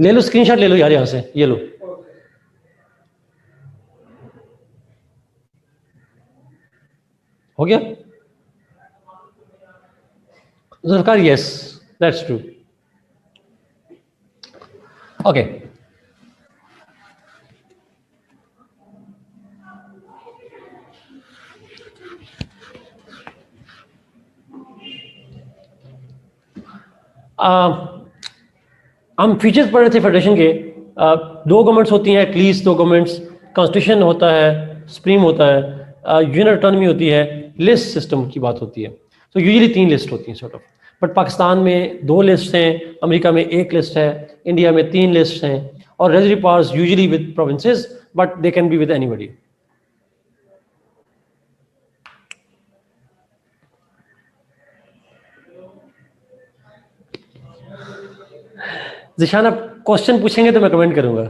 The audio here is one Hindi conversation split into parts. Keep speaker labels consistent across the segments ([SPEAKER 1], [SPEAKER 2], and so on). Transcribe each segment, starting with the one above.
[SPEAKER 1] ले लो स्क्रीनशॉट ले लो यार यहां से, ये लो। हो गया Zulfikar? Yes that's true. Okay हम फीचर्स पढ़ रहे थे फेडरेशन के। दो गवर्नमेंट्स होती हैं एटलीस्ट, दो गवर्नमेंट्स, कॉन्स्टिट्यूशन होता है, सुप्रीम होता है, यूनियन ऑटोनॉमी होती है, लिस्ट सिस्टम की बात होती है। तो यूजुअली 3 लिस्ट होती हैं सॉर्ट ऑफ, बट पाकिस्तान में 2 लिस्ट हैं, अमेरिका में 1 लिस्ट है, इंडिया में 3 लिस्ट हैं, और residuary powers usually with provinces but they can be with anybody. Zeeshan आप क्वेश्चन पूछेंगे तो मैं कमेंट करूंगा।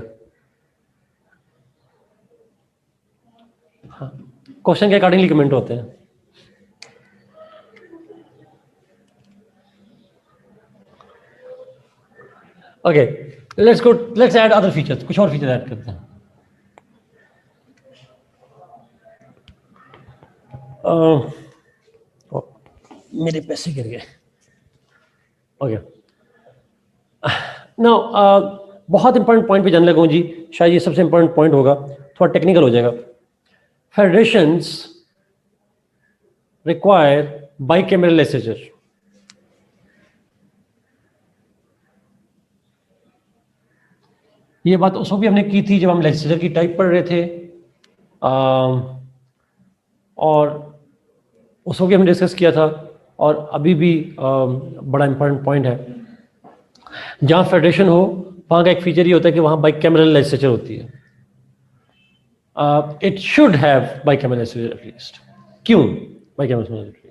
[SPEAKER 1] हाँ, क्वेश्चन के अकॉर्डिंगली कमेंट होते हैं। Okay let's add other features, कुछ और फीचर ऐड करते हैं। मेरे पैसे गिर गए। ओके नो बहुत इंपॉर्टेंट पॉइंट पे जाने लगा हूं जी, शायद ये सबसे इंपॉर्टेंट पॉइंट होगा, थोड़ा टेक्निकल हो जाएगा। Federations require bicameral legislature. ये बात उसको भी हमने की थी जब हम लेजिस्लेचर की टाइप पढ़ रहे थे, और उसको भी हमने डिस्कस किया था, और अभी भी बड़ा इंपॉर्टेंट पॉइंट है। जहाँ फेडरेशन हो वहाँ का एक फीचर ये होता है कि वहाँ बाइकैमरल लेजिस्लेचर होती है। It should have bicameral legislature at least. क्यों bicameral legislature?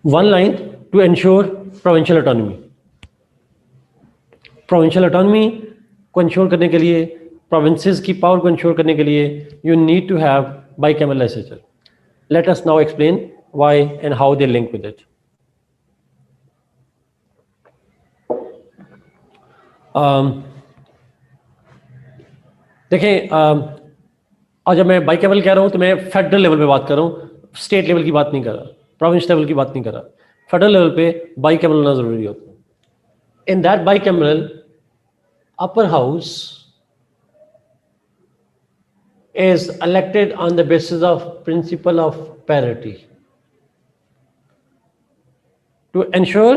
[SPEAKER 1] One line, to ensure provincial autonomy. Provincial autonomy को इंश्योर करने के लिए, प्रोविंसेस की पावर को इंश्योर करने के लिए, you need to have bicameral legislature. Let us now explain why and how they link with it. देखें, और जब मैं बाइकैमरल कह रहा हूं तो मैं फेडरल लेवल पे बात कर रहा हूं, स्टेट लेवल की बात नहीं कर रहा, प्रोविंस लेवल की बात नहीं कर रहा। फेडरल लेवल पे बाइकैमरल होना जरूरी होता है। In that bicameral, upper house is elected on the basis of principle of parity to ensure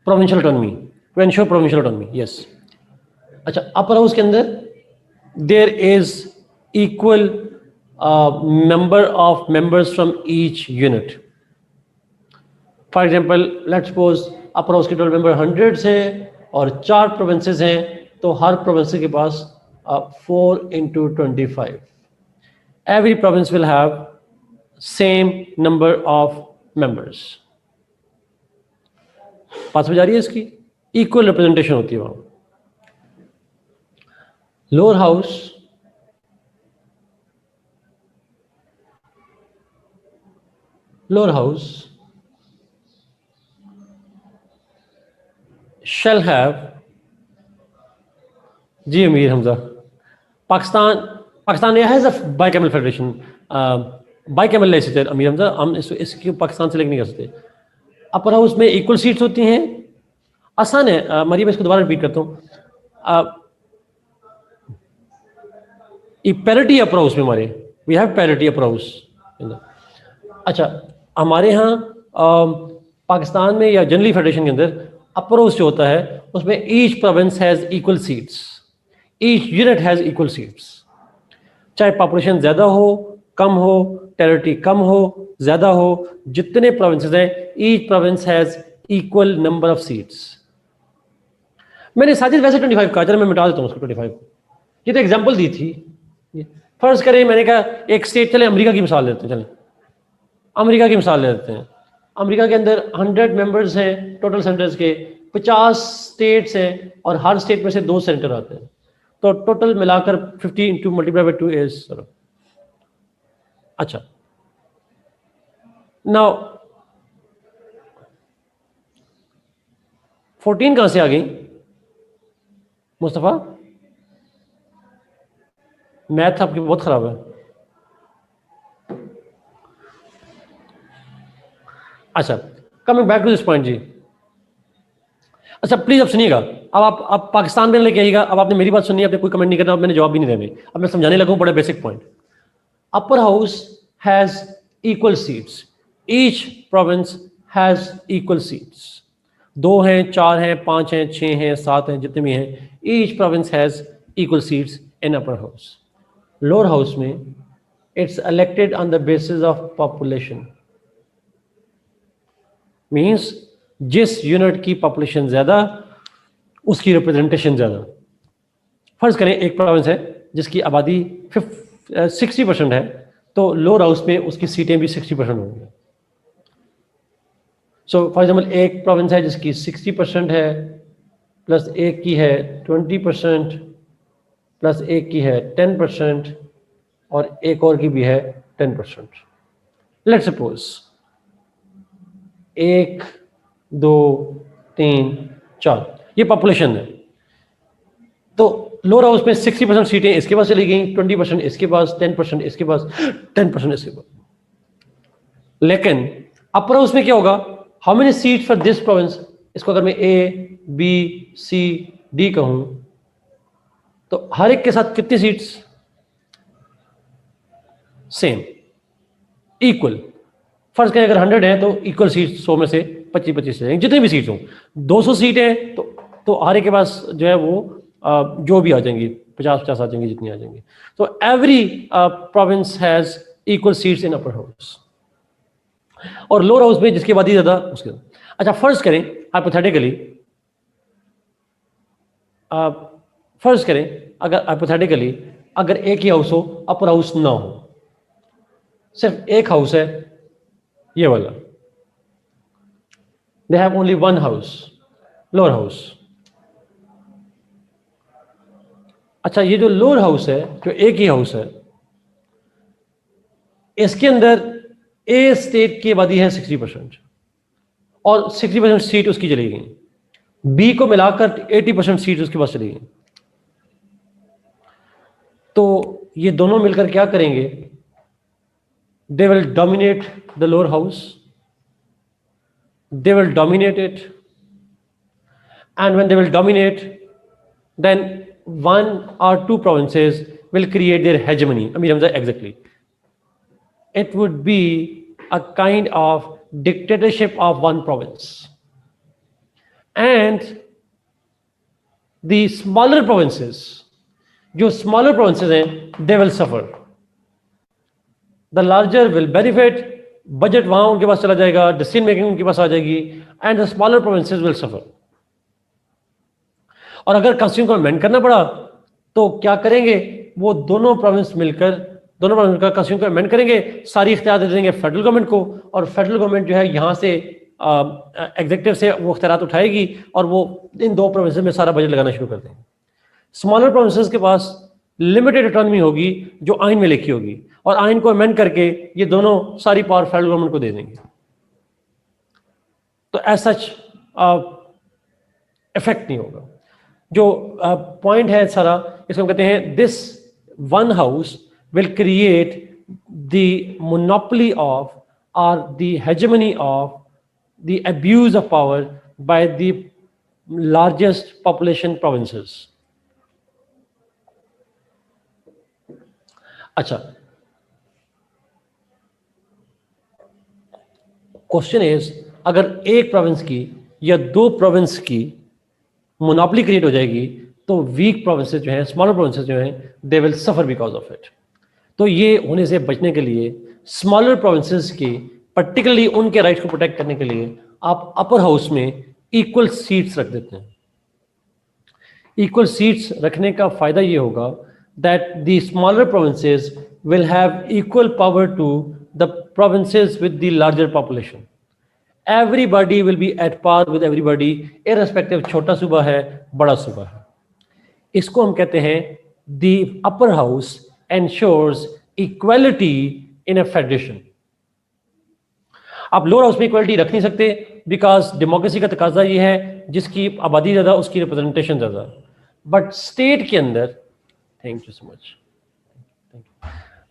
[SPEAKER 1] provincial autonomy, to ensure provincial autonomy, yes। अच्छा, upper house के अंदर there is equal number of members from each unit। For example let's suppose upper house के टोटल मेंबर 100 है और 4 प्रोविंसेस हैं, तो हर प्रोविंस के पास 4 into 25, every province will have same number of members. बात समझ आ रही है इसकी? इक्वल रिप्रेजेंटेशन होती है वहां। Lower house shall have, ji Amir Hamza, Pakistan has a bicameral federation, bicameral legislature. Amir Hamza, हम इसको पाकिस्तान से लिंक नहीं कर सकते। अपर हाउस में इक्वल सीट्स होती हैं, आसान है। मरियम, इसको दोबारा रिपीट करता हूँ। पैरिटी अपर हाउस में हमारे, we have parity upper house. अच्छा, हमारे यहाँ पाकिस्तान में या जनरली फेडरेशन के अंदर अपर हाउस जो होता है उसमें each province has equal seats, each unit has equal seats. चाहे पॉपुलेशन ज्यादा हो कम हो, टेरिटरी कम हो ज्यादा हो, जितने प्रोविंसेस हैं each province has equal number of seats. मैंने साजिद वैसे 25 कहा, चलो मैं मिटा देता हूँ उसको 25। ये तो एग्जाम्पल दी थी। फर्ज करें, मैंने कहा एक स्टेट, चले अमेरिका की मिसाल लेते हैं, चले अमेरिका की मिसाल ले लेते हैं। अमेरिका के अंदर 100 मेंबर्स हैं टोटल सेंटर्स के, 50 स्टेट्स हैं और हर स्टेट में से 2 सेंटर आते हैं, तो टोटल मिलाकर 50 इंटू मल्टीप्लाई बाई 2 इज। अच्छा, नाउ 14 कहां से आ गई मुस्तफा? मैथ आपकी बहुत खराब है। अच्छा, coming back to this point जी। अच्छा प्लीज अब सुनिएगा, अब आप पाकिस्तान में लेके आइएगा। अब आपने मेरी बात सुनी, आपने कोई कमेंट नहीं करना, अब मैंने जवाब भी नहीं देने। अब मैं समझाने लगूं बड़ा basic point. Upper house has equal seats, each province has equal seats. 2 हैं, 4 हैं, 5 हैं, 6 हैं, 7 हैं, जितने भी हैं, each province has equal seats in upper house. Lower house में it's elected on the basis of population, means जिस यूनिट की पॉपुलेशन ज्यादा उसकी रिप्रेजेंटेशन ज्यादा। फर्ज करें एक प्रोविंस है जिसकी आबादी 60% है, तो लोअर हाउस में उसकी सीटें भी 60% होंगी। सो फॉर एग्जाम्पल एक प्रोविंस है जिसकी 60% है, प्लस एक की है 20%, प्लस एक की है 10%, और एक और की भी है 10%। लेट्स सपोज 1, 2, 3, 4 ये पॉपुलेशन है। तो लोअर हाउस में 60% सीटें इसके पास चली गई, 20% इसके पास, 10% इसके पास, 10% इसके पास। लेकिन अपर हाउस में क्या होगा? How many seat for this province? इसको अगर मैं ए, बी, सी, डी कहूं तो हर एक के साथ कितनी सीट्स? Same, equal. फर्ज करें अगर 100 है तो इक्वल सीट 100 में से 25-25 से जितनी भी सीट्स हों। 200 सीट है तो हर एक के पास जो है वो जो भी आ जाएंगी 50-50 आ जाएंगी, जितनी आ जाएंगी। तो every province has equal seats in upper house. और लोअर हाउस में जिसकी आबादी ज्यादा उसके। अच्छा फर्ज करें हाइपोथेटिकली, फर्ज करें अगर हाइपोथेटिकली अगर एक ही हाउस हो, अपर हाउस ना हो, सिर्फ एक हाउस है ये वाला, they have only one house, lower house. अच्छा ये जो लोअर हाउस है, जो एक ही हाउस है, इसके अंदर ए स्टेट की आबादी है 60% और 60% सीट उसकी चली गई। बी को मिलाकर 80% सीट उसके पास चली गई। तो ये दोनों मिलकर क्या करेंगे? They will dominate the lower house, they will dominate it, and when they will dominate, then one or two provinces will create their hegemony. I mean exactly, it would be a kind of dictatorship of one province, and the smaller provinces, जो smaller provinces हैं, they will suffer. The larger will benefit, budget वहां उनके पास चला जाएगा, डिसीजन मेकिंग उनके पास आ जाएगी, and the smaller provinces will suffer. और अगर कॉन्स्टिट्यूशन को अमेंड करना पड़ा तो क्या करेंगे? वो दोनों प्रोविंस मिलकर दोनों प्रोविंस का कॉन्स्टिट्यूशन को अमेंड करेंगे, सारी इख्तियार दे देंगे फेडरल गवर्नमेंट को, और फेडरल गवर्नमेंट जो है यहाँ से एग्जीक्यूटिव से वो इख्तियारात उठाएगी और वो इन दो प्रोविंसेस में सारा बजट लगाना शुरू कर देंगे। स्मॉलर प्रोविंसेस के पास लिमिटेड ऑटोनॉमी होगी जो आइन में लिखी होगी, और आइन को अमेंड करके ये दोनों सारी पावर फेडरल गवर्नमेंट को दे देंगे। तो ऐसा इफेक्ट नहीं होगा। जो पॉइंट है सारा, इसको हम कहते हैं this one house will create the monopoly of और the hegemony of the abuse of power by the largest population provinces. अच्छा क्वेश्चन इज, अगर एक प्रोविंस की या दो प्रोविंस की मोनोपोली क्रिएट हो जाएगी तो वीक प्रोविंसेस जो हैं, स्मॉलर प्रोविंसेस जो हैं, they will suffer because of it. तो ये होने से बचने के लिए स्मॉलर प्रोविंसेस की पर्टिकुलरली उनके राइट्स को प्रोटेक्ट करने के लिए आप अपर हाउस में इक्वल सीट्स रख देते हैं। इक्वल सीट्स रखने का फायदा ये होगा that the smaller provinces will have equal power to the provinces with the larger population. Everybody will be at par with everybody, irrespective छोटा सूबा है बड़ा सूबा है। इसको हम कहते हैं the upper house ensures equality in a federation. आप लोअर हाउस में इक्वलिटी रख नहीं सकते बिकॉज डेमोक्रेसी का तकाजा ये है जिसकी आबादी ज़्यादा उसकी रिप्रेजेंटेशन ज़्यादा। बट स्टेट के अंदर, thank you so much,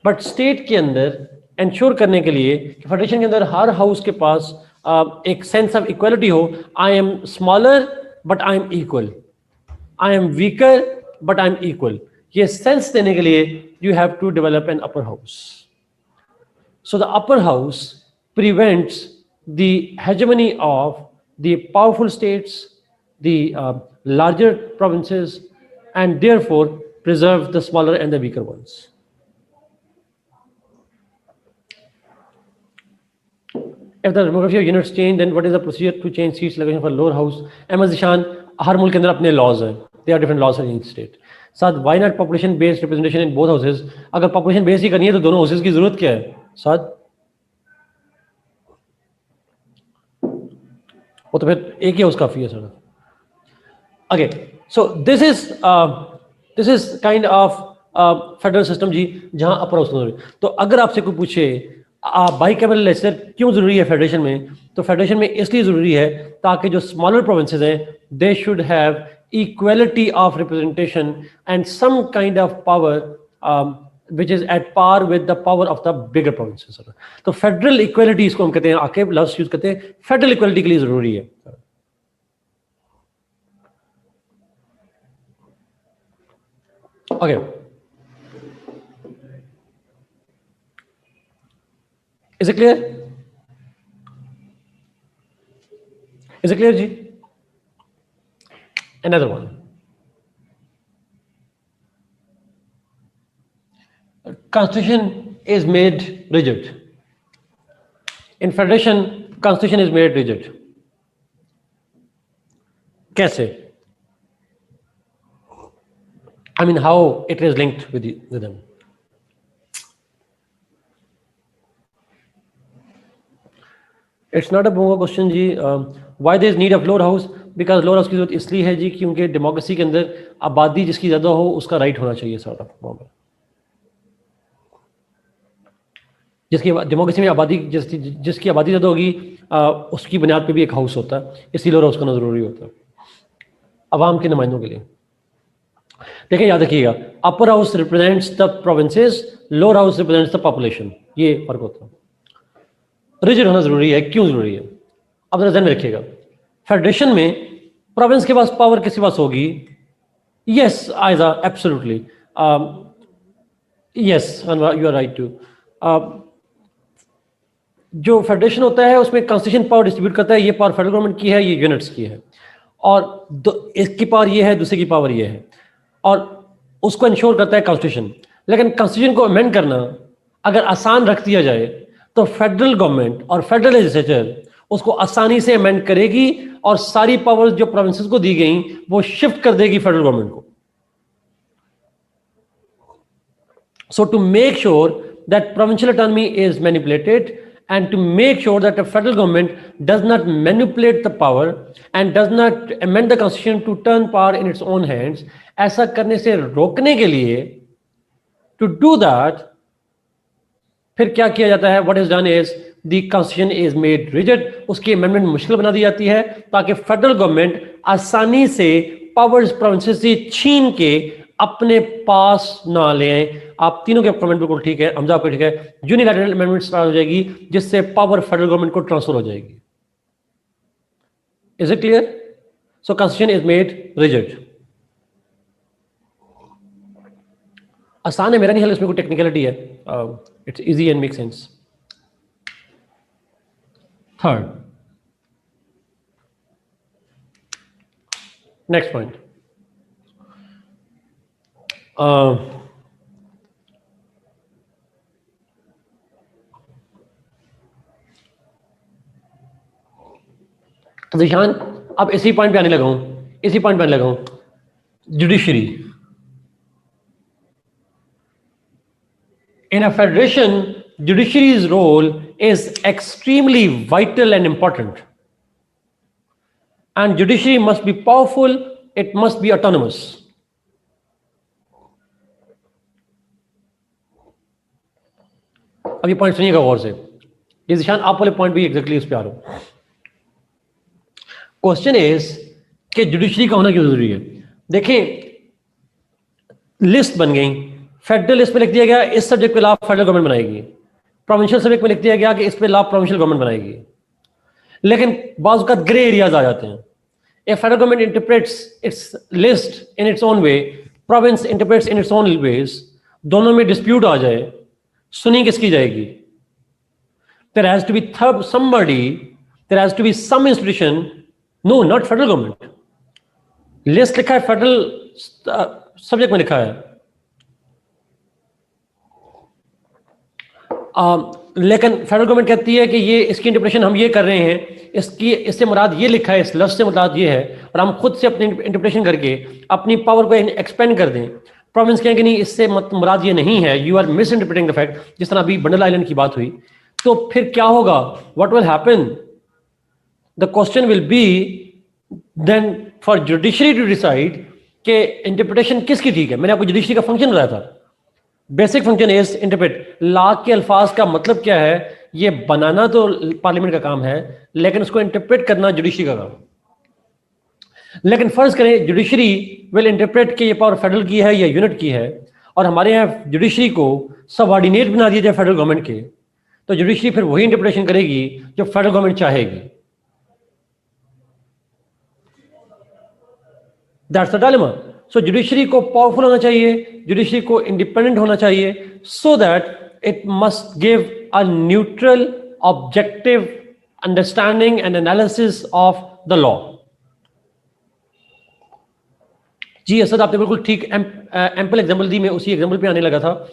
[SPEAKER 1] but state के अंदर इंश्योर करने के लिए कि फेडरेशन के अंदर हर हाउस के पास एक सेंस ऑफ इक्वलिटी हो, I am smaller but I am equal, I am weaker but I am equal, ये सेंस देने के लिए you have to develop an upper house. So the upper house prevents the hegemony of the powerful states, the larger provinces, and therefore preserves the smaller and the weaker ones. If the demography of units change, then what is the procedure to change seats allocation for lower house? Ahmed Zishan, हर मुल्क के अंदर अपने laws हैं. There are different laws in each state. साथ why not population based representation in both houses? अगर population based ही करनी है तो दोनों houses की जरूरत क्या है? साथ वो तो फिर एक ही हाउस काफी है sir. Okay, so this is kind of federal system जी, जहां अपर हाउस जरूरी. तो अगर आपसे कोई पूछे बाई कैमरल लेजिस्लेचर क्यों जरूरी है फेडरेशन में, तो फेडरेशन में इसलिए जरूरी है ताकि जो स्मॉलर प्रोविंसेस हैं they should have equality of representation and some kind of power which is at par with the power of the bigger provinces. तो फेडरल इक्वलिटी इसको हम कहते हैं, आके लफ्ज यूज करते हैं, फेडरल इक्वलिटी के लिए जरूरी है. Okay, is it clear? Is it clear जी? Another one. Constitution is made rigid. In federation, constitution is made rigid. कैसे? I mean, how it is linked with them. It's not a bongo question जी. Why there is need of lower house? Because lower house की जरूरत इसलिए है जी क्योंकि डेमोक्रेसी के अंदर आबादी जिसकी ज्यादा हो उसका राइट होना चाहिए सॉर्ट ऑफ मामला. जिसकी डेमोक्रेसी में आबादी जिसकी आबादी ज़्यादा होगी उसकी बुनियाद पे भी एक हाउस होता है, इसलिए लोअर हाउस करना ज़रूरी होता है अवाम के नुमाइंदों के लिए. देखिए याद रखिएगा, upper house represents the provinces, lower house represents the population, ये फर्क होता है. रिजिड होना ज़रूरी है, क्यों ज़रूरी है? अब जरा ध्यान में रखिएगा, फेडरेशन में प्रोविंस के पास पावर किसके पास होगी? Yes Aiza, absolutely yes, you are right too. जो फेडरेशन होता है उसमें कॉन्स्टिट्यूशन पावर डिस्ट्रीब्यूट करता है, ये पावर फेडरल गवर्नमेंट की है, ये यूनिट्स की है, और इसकी पावर ये है, दूसरे की पावर ये है, और उसको इंश्योर करता है कॉन्स्टिट्यूशन. लेकिन कॉन्स्टिट्यूशन को अमेंड करना अगर आसान रख दिया जाए तो फेडरल गवर्नमेंट और फेडरल लेजिस्लेचर उसको आसानी से अमेंड करेगी और सारी पावर्स जो प्रोविंसेस को दी गई वो शिफ्ट कर देगी फेडरल गवर्नमेंट को. So to make sure that provincial autonomy is manipulated and to make sure that the federal government does not manipulate the power and does not amend the constitution to turn power in its own hands, ऐसा करने से रोकने के लिए to do that फिर क्या किया जाता है? what is done is the constitution is made rigid, उसकी amendment मुश्किल बना दी जाती है ताकि फेडरल गवर्नमेंट आसानी से पावर्स प्रोविंसेस से छीन के अपने पास ना ले आए. आप तीनों के कमेंट बिल्कुल ठीक है, हमजा आपका ठीक है. यूनिलैटरल अमेंडमेंट स्टार्ट हो जाएगी जिससे पावर फेडरल गवर्नमेंट को ट्रांसफर हो जाएगी. Is it clear? So constitution is made rigid. आसान है, मेरा नहीं ख्याल इसमें कोई टेक्निकलिटी है. It's easy and make sense. Third, next point, Nishan अब इसी पॉइंट पे आने लगा हूं, judiciary. In a federation judiciary's role is extremely vital and important and judiciary must be powerful, it must be autonomous. अब ये पॉइंट सुनिएगा गौर से. ये निशान आप वाले पॉइंट भी एग्जैक्टली उस पर आ रहा हूं। क्वेश्चन इज कि जुडिशरी का होना क्यों जरूरी है। देखिए, लिस्ट बन गई, फेडरल लिस्ट में लिख दिया गया इस सब्जेक्ट पे लॉ फेडरल गवर्नमेंट बनाएगी, प्रोविंशियल सब्जेक्ट में लिख दिया गया कि इस पे लॉ प्रोविंशियल गवर्नमेंट बनाएगी। लेकिन बाज़ का ग्रे एरियाज आ जाते हैं। If federal government interprets its list in its own way, province interprets in its own ways, दोनों में dispute आ जाए, सुनी किसकी जाएगी? There has to be somebody, there has to be some institution, no, not federal government. List लिखा है federal subject में लिखा है, लेकिन फेडरल गवर्नमेंट कहती है कि ये इसकी इंटरप्रिटेशन हम ये कर रहे हैं, इससे मुराद ये लिखा है, इस लफ्ज़ से मुराद ये है, और हम खुद से अपनी इंटरप्रिटेशन करके अपनी पावर को एक्सपेंड कर दें। प्रोविंस कहेंगे नहीं, इससे मुराद ये नहीं है, you are misinterpreting the fact, जिस तरह अभी बंडल आइलैंड की बात हुई। तो फिर क्या होगा, what will happen? The question will be then for judiciary to decide कि इंटरप्रिटेशन किसकी ठीक है। मैंने आपको जुडिशरी का फंक्शन बताया था, basic function is interpret. Law के अल्फाज का मतलब क्या है, ये बनाना तो पार्लियामेंट का काम है, लेकिन उसको इंटरप्रेट करना जुडिशरी का काम। लेकिन फर्ज करें जुडिशरी विल इंटरप्रेट कि ये पावर फेडरल की है या यूनिट की है, और हमारे यहाँ जुडिशरी को सबऑर्डिनेट बना दिया जाए फेडरल गवर्नमेंट के, तो जुडिशरी फिर वही इंटरप्रिटेशन करेगी जो फेडरल गवर्नमेंट चाहेगी। That's the dilemma. So judiciary को पावरफुल होना चाहिए, जुडिशरी को इंडिपेंडेंट होना चाहिए, so that it must give a neutral objective understanding and analysis of the law. जी असद, आपने बिल्कुल ठीक एम्पल एग्जाम्पल दी, मैं उसी एग्जाम्पल पे आने लगा था।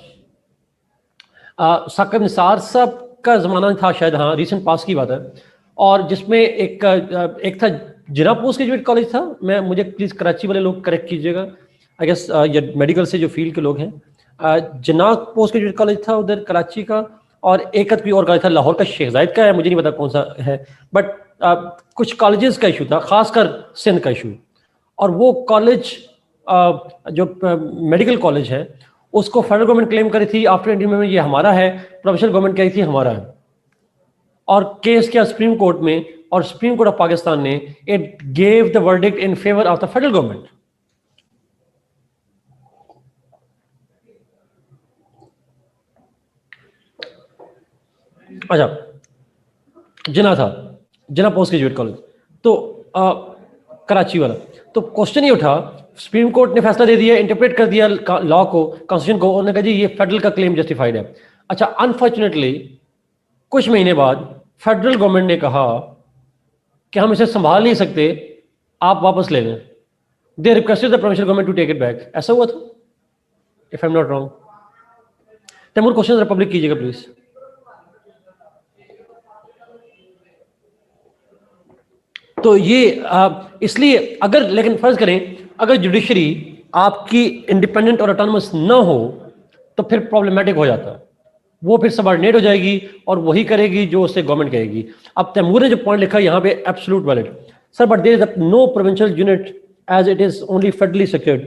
[SPEAKER 1] साकिब निसार साहब का जमाना था शायद, हाँ रिसेंट पास की बात है, और जिसमें एक था जिना पोस्ट ग्रेजुएट कॉलेज था, मुझे प्लीज़ कराची वाले लोग करेक्ट कीजिएगा, आई गेस ये मेडिकल से जो फील्ड के लोग हैं, जिना पोस्ट ग्रेजुएट कॉलेज था उधर कराची का, और एक कोई और कॉलेज था लाहौर का, शेख जायद का है, मुझे नहीं पता कौन सा है, बट कुछ कॉलेजेस का इशू था, खासकर सिंध का इशू। और वो कॉलेज जो मेडिकल कॉलेज है उसको फेडरल गवर्नमेंट क्लेम करी थी आफ्टर इंडियन में ये हमारा है, प्रोविंशियल गवर्नमेंट कही थी हमारा है, और केस किया सुप्रीम कोर्ट में, और सुप्रीम कोर्ट ऑफ पाकिस्तान ने it gave the verdict in favour of the federal government. अच्छा, जिना था, जिना पोस्ट ग्रेजुएट कॉलेज, तो कराची वाला, तो क्वेश्चन ये उठा, सुप्रीम कोर्ट ने फैसला दे दिया, इंटरप्रेट कर दिया लॉ को, कॉन्स्टिट्यूशन को, उन्होंने कहा जी ये फेडरल का क्लेम जस्टिफाइड है। अच्छा, अनफॉर्चुनेटली कुछ महीने बाद फेडरल गवर्नमेंट ने कहा कि हम इसे संभाल नहीं सकते, आप वापस ले लें। They requested the provincial government to take it back. ऐसा हुआ था, if I am not wrong. Taimur question republic कीजिएगा प्लीज। तो ये इसलिए अगर, लेकिन फर्ज करें अगर जुडिशरी आपकी इंडिपेंडेंट और ऑटोनमस ना हो तो फिर प्रॉब्लमेटिक हो जाता है, वो फिर सबऑर्डिनेट हो जाएगी और वही करेगी जो उससे गवर्नमेंट कहेगी। अब तैमूर ने जो पॉइंट लिखा यहाँ पे absolute valid sir, but there is no provincial unit as it is only federally secured,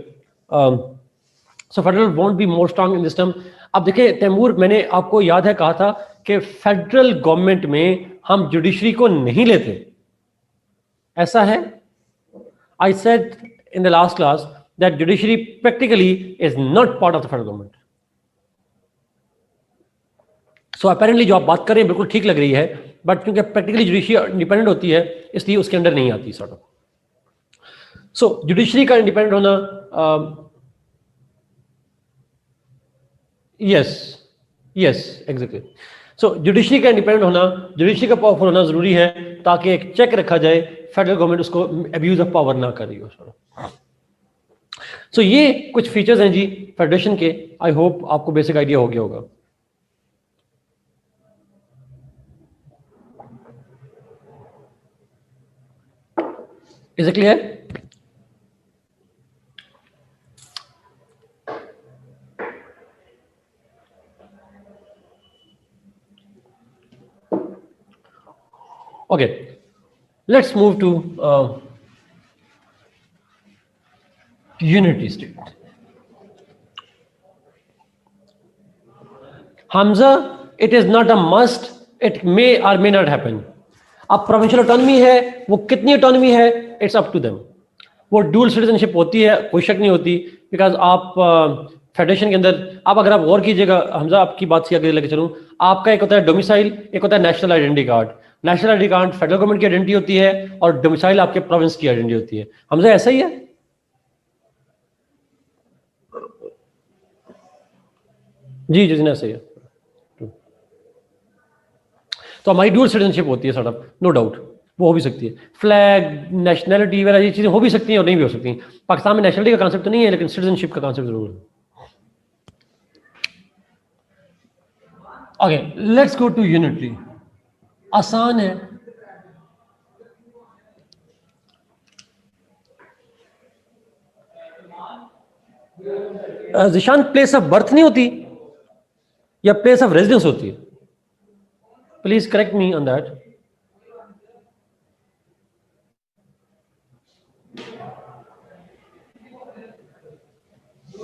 [SPEAKER 1] so federal won't be more strong in this term. अब देखिए तैमूर, मैंने आपको याद है कहा था कि फेडरल गवर्नमेंट में हम जुडिशरी को नहीं लेते, ऐसा है। I said in the last class that judiciary practically is not part of the federal government. So apparently जो आप बात कर रहे हैं बिल्कुल ठीक लग रही है, बट क्योंकि प्रैक्टिकली जुडिशरी इंडिपेंडेंट होती है इसलिए उसके अंडर नहीं आती सॉर्ट ऑफ। सो जुडिशरी का इंडिपेंडेंट होना, यस एग्जैक्टली। सो जुडिशरी का इंडिपेंडेंट होना, जुडिशरी का पावरफुल होना जरूरी है ताकि एक चेक रखा जाए, फेडरल गवर्नमेंट उसको अब्यूज ऑफ पावर ना कर रही हो। सो ये कुछ फीचर्स हैं जी फेडरेशन के, आई होप आपको बेसिक आइडिया हो गया होगा। Is it clear? Okay, let's move to unity state. Hamza, it is not a must it may और मे नॉट हैपन। अब प्रोविंशियल ऑटोनॉमी है, वो कितनी ऑटोनॉमी है, इट्स अप टू देम। वो ड्यूल सिटीजनशिप होती है, कोई शक नहीं होती, बिकॉज आप फेडरेशन के अंदर, आप अगर आप गौर कीजिएगा, हमजा आपकी बात से आगे लेके चलूँ, आपका एक होता है डोमिसाइल, एक होता है national identity card. National identity card federal government की आइडेंटिटी होती है और डोमिसाइल आपके प्रोविंस की आइडेंटिटी होती है। हमजा ऐसा ही है। जी जी ऐसा ही है। तो हमारी ड्यूल सिटीजनशिप होती है सॉर्ट ऑफ, नो डाउट, वो हो भी सकती है। फ्लैग, नेशनैलिटी वगैरह ये चीज़ें हो भी सकती हैं और नहीं भी हो सकती। पाकिस्तान में नेशनलिटी का कॉन्सेप्ट तो नहीं है, लेकिन सिटीजनशिप का कॉन्सेप्ट जरूर है। Okay, let's go to unity. आसान है। जिशान, प्लेस ऑफ बर्थ नहीं होती या प्लेस ऑफ रेजिडेंस होती है? Please correct me on that.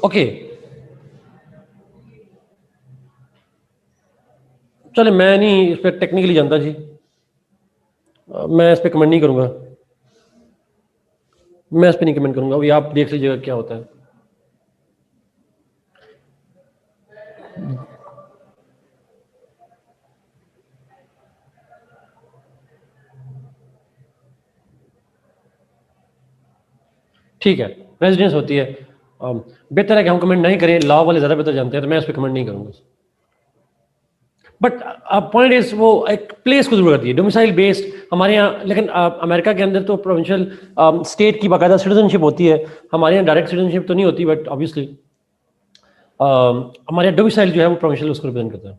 [SPEAKER 1] Okay, चले, मैं नहीं इस पर टेक्निकली जानता जी, मैं इस पर कमेंट नहीं करूंगा। मैं इस पर नहीं कमेंट करूंगा, अभी आप देख लीजिएगा क्या होता है। ठीक है, रेजिडेंस होती है। बेहतर है कि हम कमेंट नहीं करें, लॉ वाले ज़्यादा बेहतर जानते हैं, तो मैं इस पर कमेंट नहीं करूंगा। बट पॉइंट इज, वो एक प्लेस को जरूर करती है, डोमिसाइल बेस्ड हमारे यहाँ। लेकिन अमेरिका के अंदर तो प्रोविंशियल स्टेट की बाकायदा सिटीजनशिप होती है। हमारे यहाँ डायरेक्ट सिटीजनशिप तो नहीं होती, बट ऑब्वियसली हमारे यहाँ डोमिसाइल जो है वो प्रोविंशियल उसको रिप्रेजेंट करता है।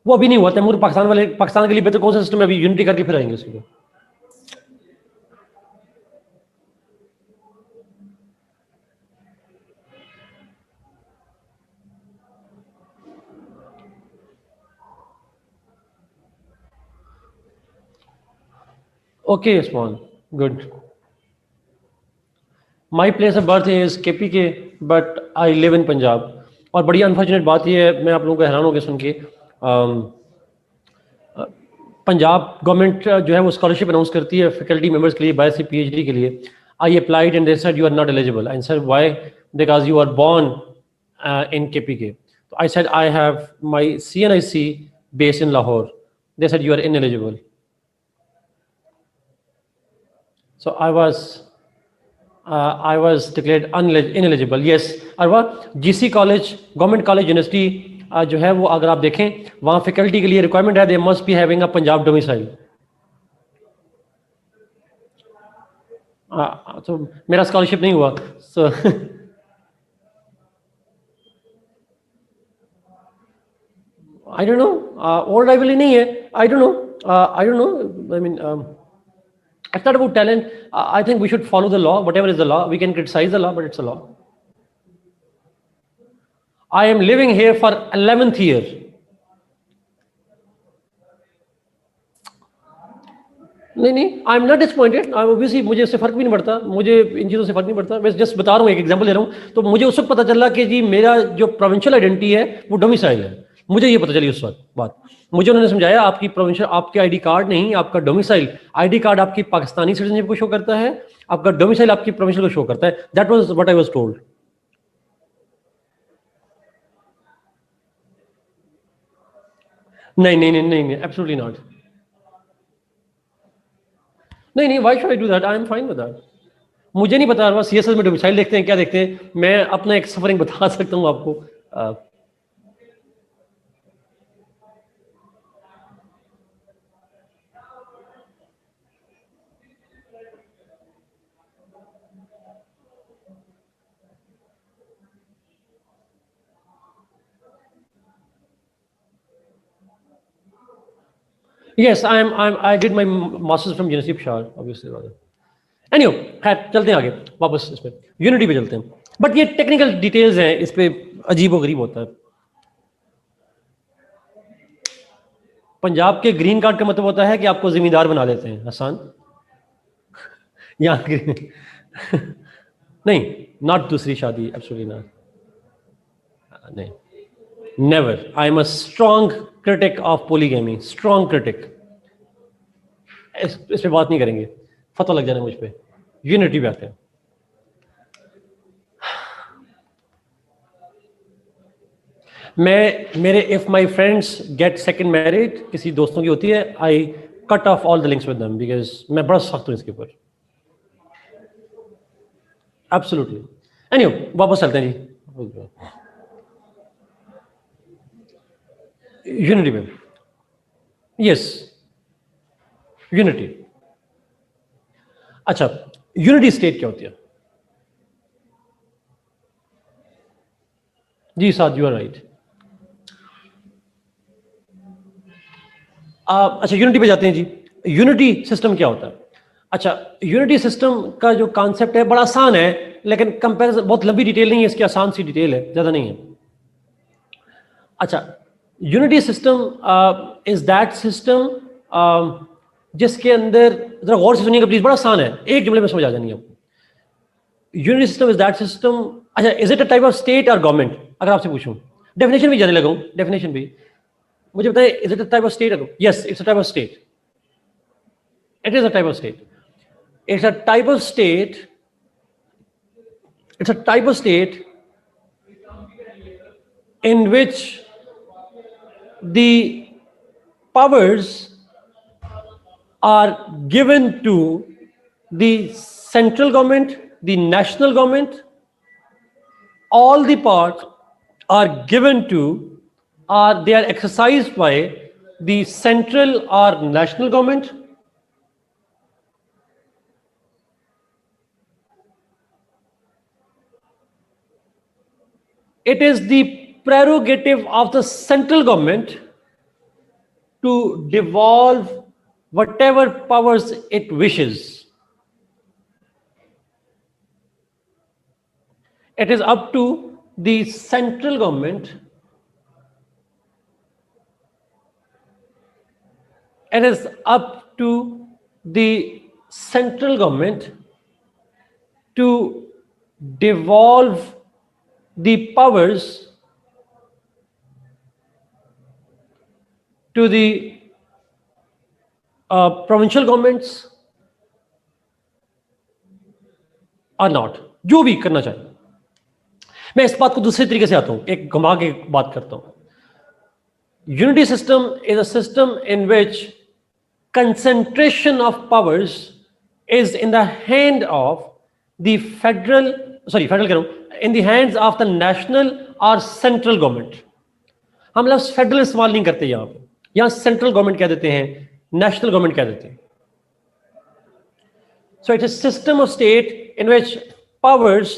[SPEAKER 1] वो अभी नहीं हुआ तैमूर। पाकिस्तान वाले, पाकिस्तान के लिए बेहतर कौन सा सिस्टम है, अभी यूनिटी करके फिर आएंगे उसके लिए। Okay Usman, good. My place of birth is KP K, but I live in Punjab. और बड़ी अनफॉर्चुनेट बात यह है, मैं आप लोगों को हैरान हो गया सुन के, पंजाब गवर्नमेंट जो है वो स्कॉलरशिप अनाउंस करती है फैकल्टी मेंबर्स के लिए, बाय से पीएचडी के लिए। I applied and they said you are not eligible. I said why? Because you are born in KPK. तो I said I have my CNIC base in Lahore. They said you are ineligible. So I was declared ineligible. Yes, और वह GC college, government college university जो है वो, अगर आप देखें वहाँ फैकल्टी के लिए रिक्वायरमेंट है, they must be having a Punjab domicile. तो मेरा स्कॉलरशिप नहीं हुआ, so I don't know. Old rivalry नहीं है, I don't know, I don't know, I mean it's not about talent. I think we should follow the law. Whatever is the law, we can criticize the law, but it's a law. I am living here for 11th year. नहीं, आई एम नॉट डिसपॉइंटेड। ऑब्वियसली मुझे इससे फर्क भी नहीं पड़ता, मुझे इन चीज़ों से फर्क नहीं पड़ता। मैं जस्ट बता रहा हूँ, एक एग्जांपल दे रहा हूँ। तो मुझे उस वक्त पता चला कि जी मेरा जो प्रोविंशियल आइडेंटिटी है वो डोमिसाइल है। मुझे ये पता चली उस वक्त बात। मुझे उन्होंने समझाया आपकी प्रोविंशियल, आपके आईडी कार्ड नहीं, आपका डोमिसाइल। आईडी कार्ड आपकी पाकिस्तानी सिटीजनशिप को शो करता है, आपका डोमिसाइल आपकी प्रोविंशियल को शो करता है। That was what I was told. नहीं नहीं नहीं नहीं नहीं, एब्सोल्युटली नॉट। नहीं नहीं, why should I do that? I am fine with that. मुझे नहीं पता, बस सीएसएस में डोमिसाइल देखते हैं, क्या देखते हैं। मैं अपना एक सफरिंग बता सकता हूँ आपको। Yes, I did my master's from University of Peshawar, obviously rather. Anyway, खैर चलते हैं आगे, वापस इस पे यूनिटी पे चलते हैं। बट ये टेक्निकल डिटेल्स हैं, इस पे अजीब व गरीब होता है। पंजाब के ग्रीन कार्ड का मतलब होता है कि आपको जिम्मेदार बना देते हैं, आसान। यहाँ नहीं, नॉट दूसरी शादी, एब्सोल्युटली नॉट, नहीं। Never. I am a strong critic of polygamy, strong critic. इस पे बात नहीं करेंगे, फतवा लग जाना मुझ पे. यूनिटी पे आते हैं. मैं मेरे if my friends gate second married, किसी दोस्तों की होती है, I cut off all the links with them, because मैं बड़ा सख्त हूँ इसके ऊपर. एब्सोल्युटली. एनीवे, वापस चलते हैं जी. यूनिटी में. Yes, unity. अच्छा, यूनिटी स्टेट क्या होती है? जी साथ, यू आर राइट. अच्छा, यूनिटी पे जाते हैं जी. यूनिटी सिस्टम क्या होता है? अच्छा, यूनिटी सिस्टम का जो कॉन्सेप्ट है बड़ा आसान है, लेकिन कंपेरिजन बहुत लंबी डिटेल नहीं है इसकी, आसान सी डिटेल है, ज्यादा नहीं है. अच्छा, unity system is that system जिसके अंदर, जरा गौर से सुनिएगा प्लीज, बड़ा आसान है, एक जुमले में समझ आ जानी है. Unity system is that system. अच्छा, is it a type of state और गवर्नमेंट? अगर आपसे पूछूं, डेफिनेशन भी जाने लगा हूं, डेफिनेशन भी मुझे बताएं. Is it a type of state? Yes, it's a type of state. It is a type of state. It's a type of state. It's a type of state in which the powers are given to the central government, the national government. All the parts are given to, or they are exercised by the central or national government. It is the prerogative of the central government to devolve whatever powers it wishes. It is up to the central government. It is up to the central government to devolve the powers to the provincial governments or not, जो भी करना चाहे. मैं इस बात को दूसरे तरीके से आता हूं, एक घुमा के बात करता हूं. Unity system is a system in which concentration of powers is in the hand of the federal कह रहा हूं, in the hands of the national or central government. हम लफ्ज फेडरल इस्तेमाल नहीं करते यहां पे, यहां सेंट्रल गवर्नमेंट कह देते हैं, नेशनल गवर्नमेंट कह देते हैं. So it is a system of state in which powers,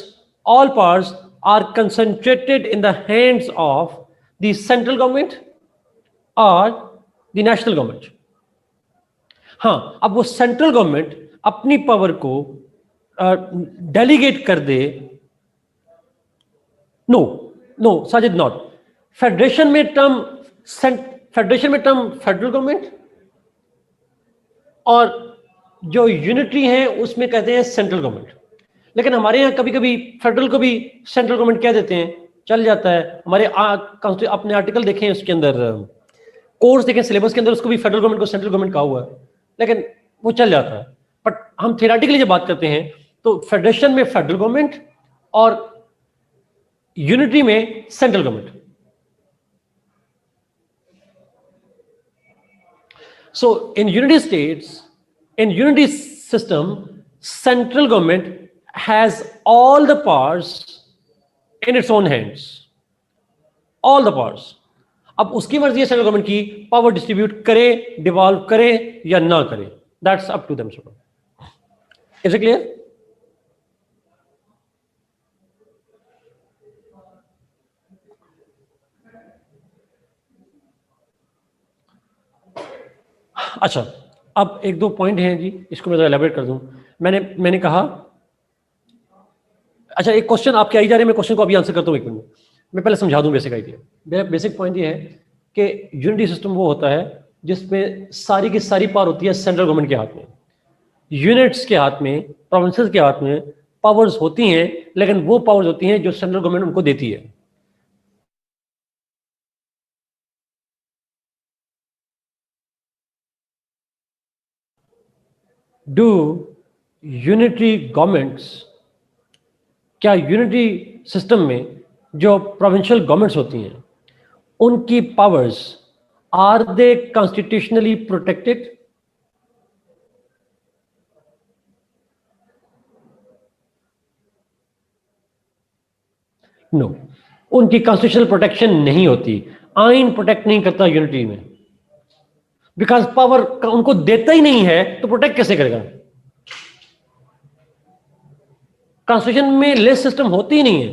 [SPEAKER 1] all powers are concentrated in the hands of the central government or the national government. हाँ, अब वो सेंट्रल गवर्नमेंट अपनी पावर को डेलीगेट कर दे. No no Sajid, not. Federation में टर्म फेडरल गवर्नमेंट, और जो यूनिटरी है उसमें कहते हैं सेंट्रल गवर्नमेंट. लेकिन हमारे यहाँ कभी कभी फेडरल को भी सेंट्रल गवर्नमेंट कह देते हैं, चल जाता है. हमारे अपने आर्टिकल देखें, उसके अंदर कोर्स देखें, सिलेबस के अंदर उसको भी फेडरल गवर्नमेंट को सेंट्रल गवर्नमेंट कहा हुआ है, लेकिन वो चल जाता है. बट हम थियोरेटिकली जब बात करते हैं तो फेडरेशन में फेडरल गवर्नमेंट और यूनिटी में central government. So in unity states, in unity system, central government has all the powers in its own hands. All the powers. अब उसकी मर्जी है सेंट्रल गवर्नमेंट की पावर डिस्ट्रीब्यूट करे, डिवॉल्व करे या ना करे. That's up to them. Is it clear? अच्छा, अब एक दो पॉइंट हैं जी, इसको मैं एलैबोरेट कर दूं. मैंने कहा, अच्छा एक क्वेश्चन आपके आई जा रहे हैं, मैं क्वेश्चन को अभी आंसर करता हूं, एक मिनट में. मैं पहले समझा दूं बेसिक आइडिया. बेसिक पॉइंट ये है कि यूनिटी सिस्टम वो होता है जिसमें सारी की सारी पावर होती है सेंट्रल गवर्नमेंट के हाथ में, यूनिट्स के हाथ में, प्रोविंसेस के हाथ में पावर्स होती हैं, लेकिन वो पावर्स होती हैं जो सेंट्रल गवर्नमेंट उनको देती है. डू यूनिटरी गवर्नमेंट्स, क्या यूनिटी सिस्टम में जो प्रोविंशियल गवर्नमेंट्स होती हैं उनकी powers are they constitutionally protected? No, उनकी कॉन्स्टिट्यूशनल प्रोटेक्शन नहीं होती, आइन प्रोटेक्ट नहीं करता यूनिटी में, बिकॉज पावर उनको देता ही नहीं है तो प्रोटेक्ट कैसे करेगा? कॉन्स्टिट्यूशन में लिस्ट सिस्टम होती ही नहीं है।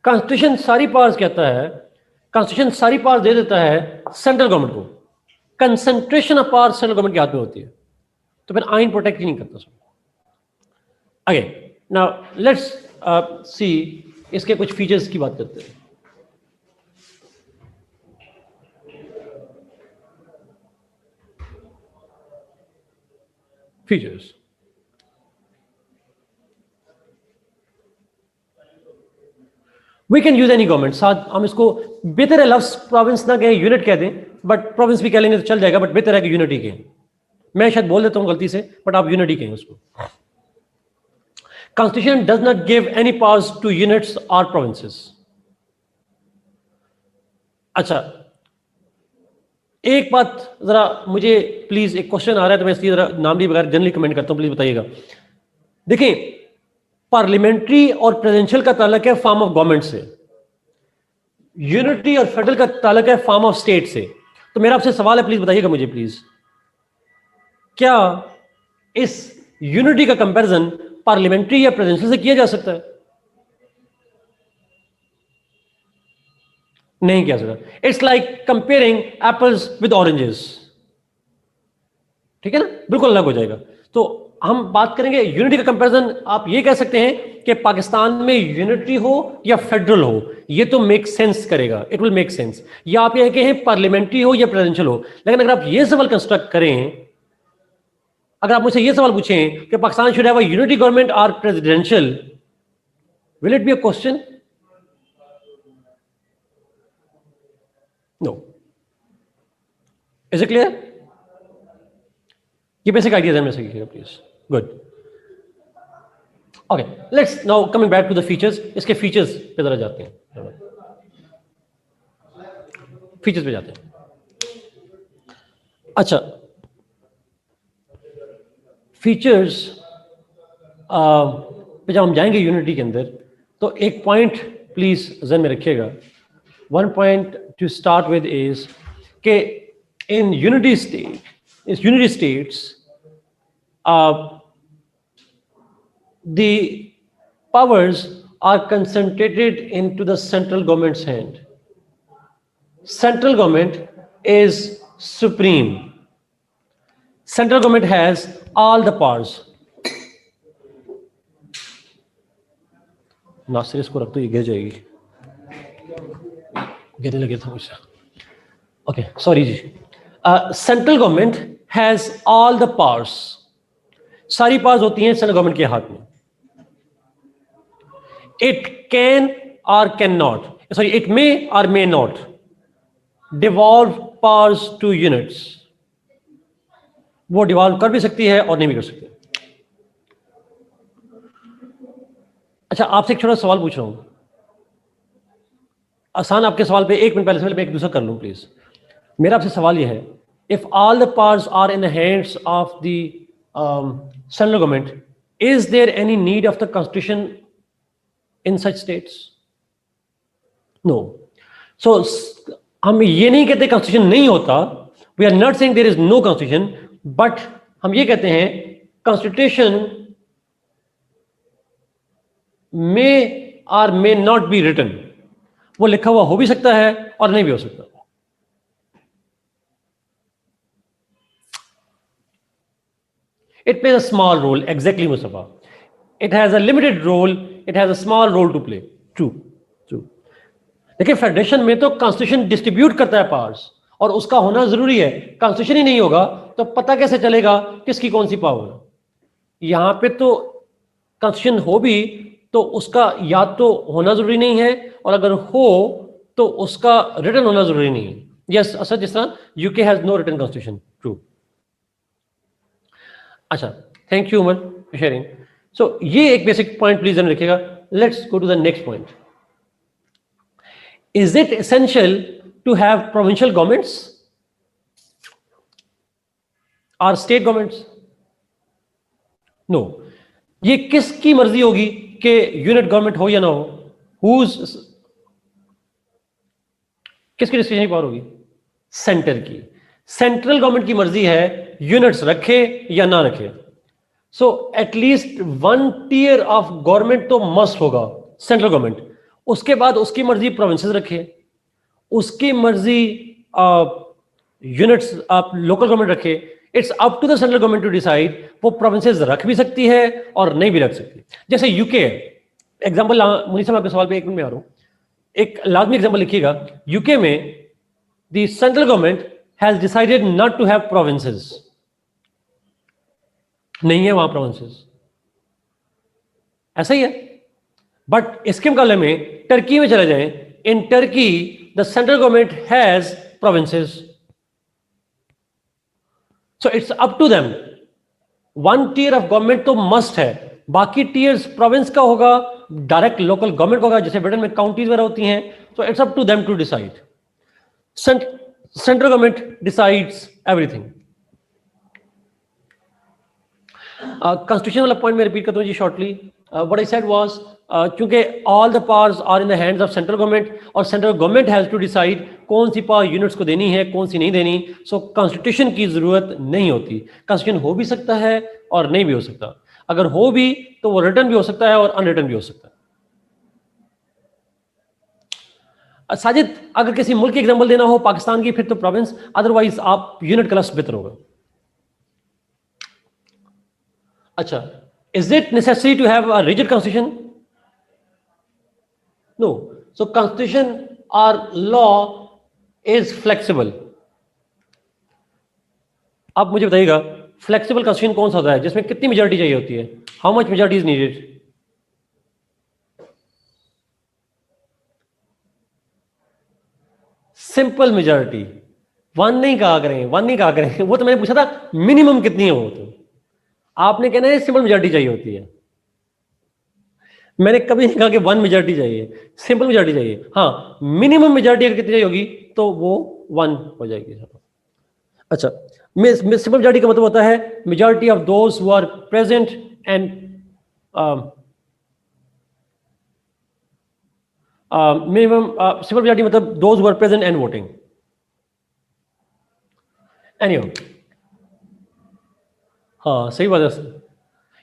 [SPEAKER 1] कॉन्स्टिट्यूशन सारी पावर्स कहता है, कॉन्स्टिट्यूशन सारी पावर्स दे देता है सेंट्रल गवर्नमेंट को, concentration of power central government के हाथ में होती है, तो फिर आइन प्रोटेक्ट ही नहीं करता सब। अगेन नाउ लेट्स सी, इसके कुछ फीचर्स की बात करते हैं। Features, we can use any government, साथ हम इसको बेहतर है लफ्ज प्रोविंस ना कहें, यूनिट कह दें, बट प्रोविंस भी कह लेंगे तो चल जाएगा, बट बेहतर है कि यूनिट ही कहें। मैं शायद बोल देता हूं गलती से, बट आप यूनिट ही कहें उसको। Constitution does not give any powers to units or provinces. अच्छा, एक बात जरा मुझे प्लीज, एक क्वेश्चन आ रहा है तो मैं इसलिए जरा नाम लिए बगैर जनरली कमेंट करता हूं, प्लीज बताइएगा। देखिए, पार्लियामेंट्री और प्रेसिडेंशियल का ताल्लुक है फॉर्म ऑफ गवर्नमेंट से, यूनिटी और फेडरल का ताल्लुक है फॉर्म ऑफ स्टेट से। तो मेरा आपसे सवाल है, प्लीज बताइएगा मुझे प्लीज, क्या इस यूनिटी का कंपैरिजन पार्लियामेंट्री या प्रेसिडेंशियल से किया जा सकता है? नहीं किया सकता। It's like comparing apples with oranges, ठीक है ना, बिल्कुल अलग हो जाएगा। तो हम बात करेंगे यूनिटी का कंपैरिजन, आप ये कह सकते हैं कि पाकिस्तान में यूनिटी हो या फेडरल हो, ये तो मेक सेंस करेगा, इट विल मेक सेंस। या आप ये कहें पार्लियामेंट्री हो या प्रेसिडेंशियल हो, लेकिन अगर आप ये सवाल कंस्ट्रक्ट करें, अगर आप मुझसे ये सवाल पूछें कि Pakistan should have a unity government और presidential, will it be a question? No. Is it clear? ये बेसिक आइडियाज में से कीजिएगा please. Good. Okay, let's now coming back to the features. इसके फीचर्स पे जरा जाते हैं, फीचर्स पे जाते हैं। अच्छा, फीचर्स पे जब हम जाएंगे यूनिटी के अंदर, तो एक पॉइंट प्लीज जहन में रखिएगा। One point to start with is कि in unity states the powers are concentrated into the central government's hand. Central government is supreme. Central government has all the powers. Nasir इसको रख दो, ये गिर जाएगी, गिरने लगे था मुझसे। ओके, सॉरी जी। Central government has all the powers, सारी पावर्स होती हैं सेंट्रल गवर्नमेंट के हाथ में। It can or cannot, sorry, it may or may not devolve powers to units. वो डिवॉल्व कर भी सकती है और नहीं भी कर सकती। अच्छा, आपसे एक छोटा सवाल पूछ रहा हूं, आसान आपके सवाल पे 1 मिनट पहले से मैं एक दूसरा कर लूं प्लीज। मेरा आपसे सवाल यह है, if all the powers are in the hands of the central government, is there any need of the constitution in such states? No. So हम ये नहीं कहते कॉन्स्टिट्यूशन नहीं होता, we are not saying there is no constitution, but हम ये कहते हैं कॉन्स्टिट्यूशन मे और मे नॉट बी रिटन, वो लिखा हुआ हो भी सकता है और नहीं भी हो सकता। It plays a small role, exactly Mustafa. It has a limited role, it has a small role to play. True, true. देखिए, फेडरेशन में तो कॉन्स्टिट्यूशन डिस्ट्रीब्यूट करता है पावर्स, और उसका होना जरूरी है। कॉन्स्टिट्यूशन ही नहीं होगा तो पता कैसे चलेगा किसकी कौन सी पावर है? यहां पे तो कॉन्स्टिट्यूशन हो भी तो उसका या तो होना जरूरी नहीं है, और अगर हो तो उसका रिटन होना जरूरी नहीं है। यस, अच्छा, जिस तरह UK has no written constitution. True. अच्छा, thank you Umar for sharing. So ये एक बेसिक पॉइंट प्लीज ध्यान रखिएगा। Let's go to the next point. Is it essential to have provincial governments और स्टेट गवर्नमेंट्स? नो। ये किसकी मर्जी होगी कि यूनिट गवर्नमेंट हो या ना हो? किसकी डिसीजन पावर होगी? सेंटर की। सेंट्रल गवर्नमेंट की मर्जी है यूनिट्स रखे या ना रखे। So at least one tier of government तो मस्ट होगा, सेंट्रल गवर्नमेंट। उसके बाद उसकी मर्जी प्रोविंसेस रखे, उसकी मर्जी यूनिट्स आप लोकल गवर्नमेंट रखे। It's up to the central government to decide. वो प्रोविंसेस रख भी सकती है और नहीं भी रख सकती। जैसे यूके है एग्जाम्पल, मुनीसा मैं आपके सवाल पे एक मिनट में आ रहा हूं। एक लाजमी एग्जाम्पल लिखिएगा। यूके में the central government has decided not to have provinces. नहीं है वहां प्रोविंसेस, ऐसा ही है। बट इसके मुकाबले में टर्की में चले जाएं, in Turkey the central government has provinces. So it's up to them. One tier of government तो मस्ट है, बाकी टीयर्स प्रोविंस का होगा, डायरेक्ट लोकल गवर्नमेंट का होगा, जैसे ब्रिटेन में काउंटीज वगैरह होती हैं। So it's up to them to decide. Central government decides everything. Constitution वाला पॉइंट मैं रिपीट करता हूं जी shortly. What I said was, क्योंकि all the powers are in the hands of central government और central government has to decide कौन सी पावर यूनिट्स को देनी है, कौन सी नहीं देनी। सो कॉन्स्टिट्यूशन की जरूरत नहीं होती। कॉन्स्टिट्यूशन हो भी सकता है और नहीं भी हो सकता। अगर हो भी तो वो रिटर्न भी हो सकता है और अनरिटर्न भी हो सकता है। साजिद, अगर किसी मुल्क की एग्जाम्पल देना हो पाकिस्तान की, फिर तो प्रोविंस, अदरवाइज आप यूनिट क्लस बेहतर होगा। अच्छा, is it necessary to have a rigid constitution? No. So constitution or law is flexible. आप मुझे बताइएगा फ्लेक्सिबल कॉन्स्टिट्यूशन कौन सा होता है जिसमें कितनी मेजॉरिटी चाहिए होती है? How much majority is needed? Simple majority. One नहीं कहा करें, वन नहीं कहा करें। वो तो मैंने पूछा था मिनिमम कितनी है वो, तो आपने कहना है सिंपल मेजॉरिटी चाहिए होती है। मैंने कभी नहीं कहा कि वन मेजॉरिटी चाहिए, सिंपल मेजॉरिटी चाहिए। हाँ, मिनिमम मेजॉरिटी अगर कितनी चाहिए होगी तो वो वन हो जाएगी। अच्छा, सिंपल मेजॉरिटी का मतलब होता है majority of those who are present and minimum simple majority मतलब those who are present and voting. Anyway, हाँ सही बात है।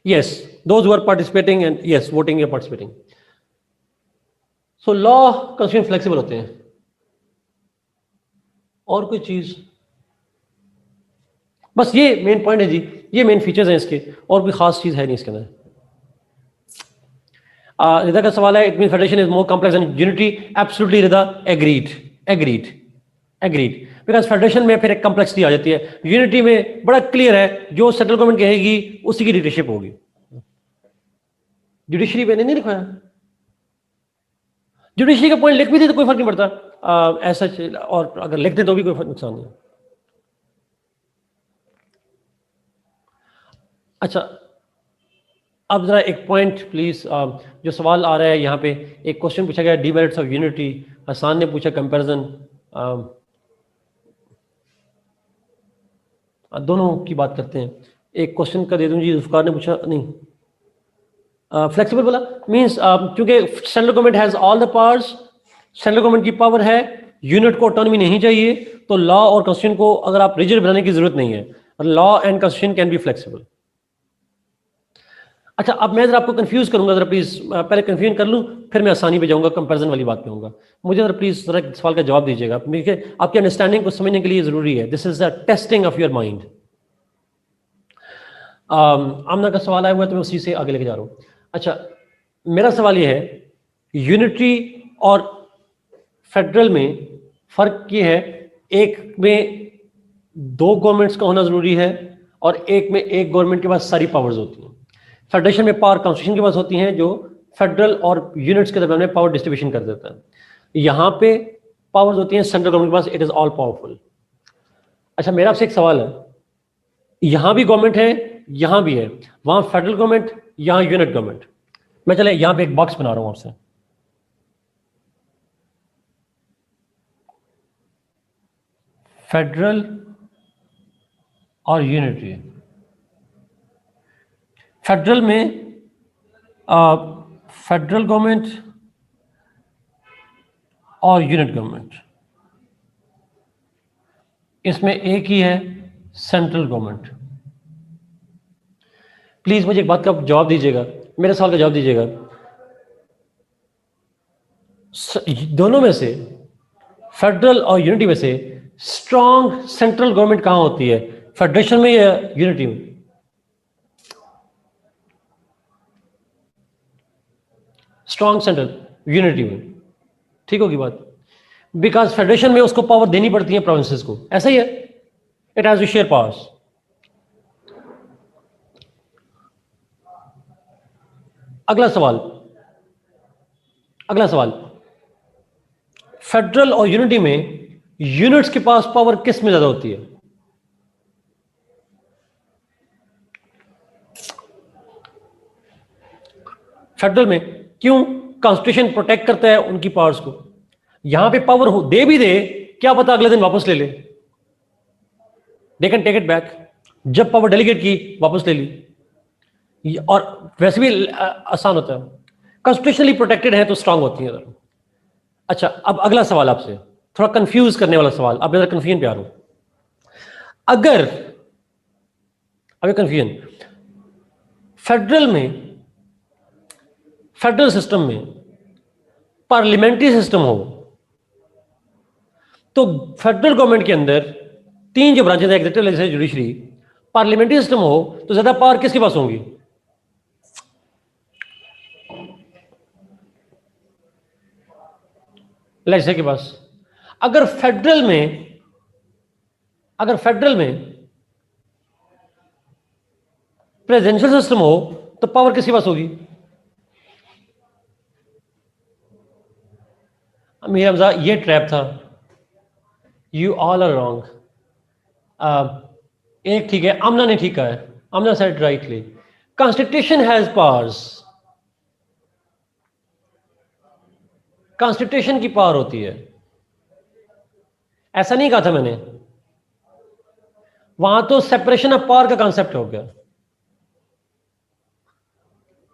[SPEAKER 1] Yes, those who are participating and yes, voting या participating. So law constitution flexible होते हैं। और कोई चीज, बस ये मेन पॉइंट है जी, ये मेन फीचर्स हैं इसके, और कोई खास चीज है नहीं इसके अंदर। रिदा का सवाल है, it mean federation is more complex and unity. Absolutely Rida, agreed agreed agreed. Because federation में फिर एक कॉम्प्लेक्सिटी आ जाती है, यूनिटी में बड़ा क्लियर है, जो सेंट्रल गवर्नमेंट कहेगी उसी की लीडरशिप होगी। जुडिशरी पे नहीं लिखवाया, जुडिशरी का पॉइंट लिख भी दे तो कोई फर्क नहीं पड़ता ऐसा, और अगर लिख दे तो भी कोई नुकसान नहीं। अच्छा, अब जरा एक पॉइंट प्लीज, जो सवाल आ रहा है यहाँ पे, एक क्वेश्चन पूछा गया डीमेरिट्स ऑफ यूनिटी। हसान ने पूछा कंपैरिजन, दोनों की बात करते हैं। एक क्वेश्चन का दे दूं जी, जुल्फकार ने पूछा, नहीं फ्लेक्सिबल बोला मींस क्योंकि central government has all the powers, central government की पावर है, यूनिट को ऑटोनॉमी नहीं चाहिए, तो लॉ और कॉन्स्टिट्यूशन को अगर आप रिजिड बनाने की जरूरत नहीं है। Law and constitution can be flexible. अच्छा, अब मैं जरा आपको कंफ्यूज करूंगा, जरा प्लीज पहले कंफ्यूजन कर लूं, फिर मैं आसानी पे जाऊंगा, कंपैरिजन वाली बात पे आऊंगा। मुझे जरा प्लीज जरा सवाल का जवाब दीजिएगा, आपकी अंडरस्टैंडिंग को समझने के लिए जरूरी है। This is the testing of your mind. Amna का सवाल आया हुआ है तो मैं उसी से आगे लेके जा रहा हूं। अच्छा, मेरा सवाल यह है, यूनिटी और फेडरल में फर्क ये है, एक में दो गवर्नमेंट्स का होना जरूरी है और एक में एक गवर्नमेंट के पास सारी पावर्स होती हैं। फेडरेशन में पावर कॉन्स्टिट्यूशन के पास होती हैं, जो फेडरल और यूनिट्स के दरमियान में पावर डिस्ट्रीब्यूशन कर देता है। यहाँ पे पावर्स होती हैं सेंट्रल गवर्नमेंट के पास, इट इज ऑल पावरफुल। अच्छा, मेरा आपसे एक सवाल है, यहाँ भी गवर्नमेंट है यहां भी है, वहां फेडरल गवर्नमेंट, यहां यूनिट गवर्नमेंट। मैं चले यहां पे एक बॉक्स बना रहा हूं आपसे, फेडरल और यूनिटरी। फेडरल में फेडरल गवर्नमेंट और यूनिट गवर्नमेंट, इसमें एक ही है सेंट्रल गवर्नमेंट। प्लीज मुझे एक बात का जवाब दीजिएगा, मेरे सवाल का जवाब दीजिएगा, दोनों में से, फेडरल और यूनिटी में से स्ट्रॉन्ग सेंट्रल गवर्नमेंट कहां होती है, फेडरेशन में या यूनिटी में? स्ट्रॉन्ग सेंट्रल, यूनिटी में। ठीक होगी बात, बिकॉज फेडरेशन में उसको पावर देनी पड़ती है प्रोविंसेस को, ऐसा ही है, it has to share powers. अगला सवाल, अगला सवाल, फेडरल और यूनिटी में यूनिट्स के पास पावर किस में ज्यादा होती है? फेडरल में क्यों? कॉन्स्टिट्यूशन प्रोटेक्ट करता है उनकी पावर्स को। यहां पे पावर हो दे भी दे, क्या पता अगले दिन वापस ले ले, they can take it back. जब पावर डेलीगेट की वापस ले ली, और वैसे भी आसान होता है, कॉन्स्टिट्यूशनली प्रोटेक्टेड है तो स्ट्रांग होती है। अच्छा, अब अगला सवाल आपसे, थोड़ा कंफ्यूज करने वाला सवाल, अब मैं कंफ्यूजन पे आ रहा हूं। अगर अभी कंफ्यूजन, फेडरल में, फेडरल सिस्टम में पार्लियामेंट्री सिस्टम हो, तो फेडरल गवर्नमेंट के अंदर तीन जो ब्रांचेस है, executive, legislative, judiciary, parliamentary system हो तो ज्यादा पावर किसके पास होंगी? लेजिस्लेटिव के पास। अगर फेडरल में, अगर फेडरल में प्रेसिडेंशियल सिस्टम हो तो पावर किसके पास होगी? मीर हमजा, ये ट्रैप था, यू ऑल आर रॉन्ग। एक ठीक है, आमना ने ठीक कहा है, Amna said rightly, constitution has powers, constitution की पावर होती है, ऐसा नहीं कहा था मैंने। वहां तो सेपरेशन ऑफ पावर का कॉन्सेप्ट हो गया,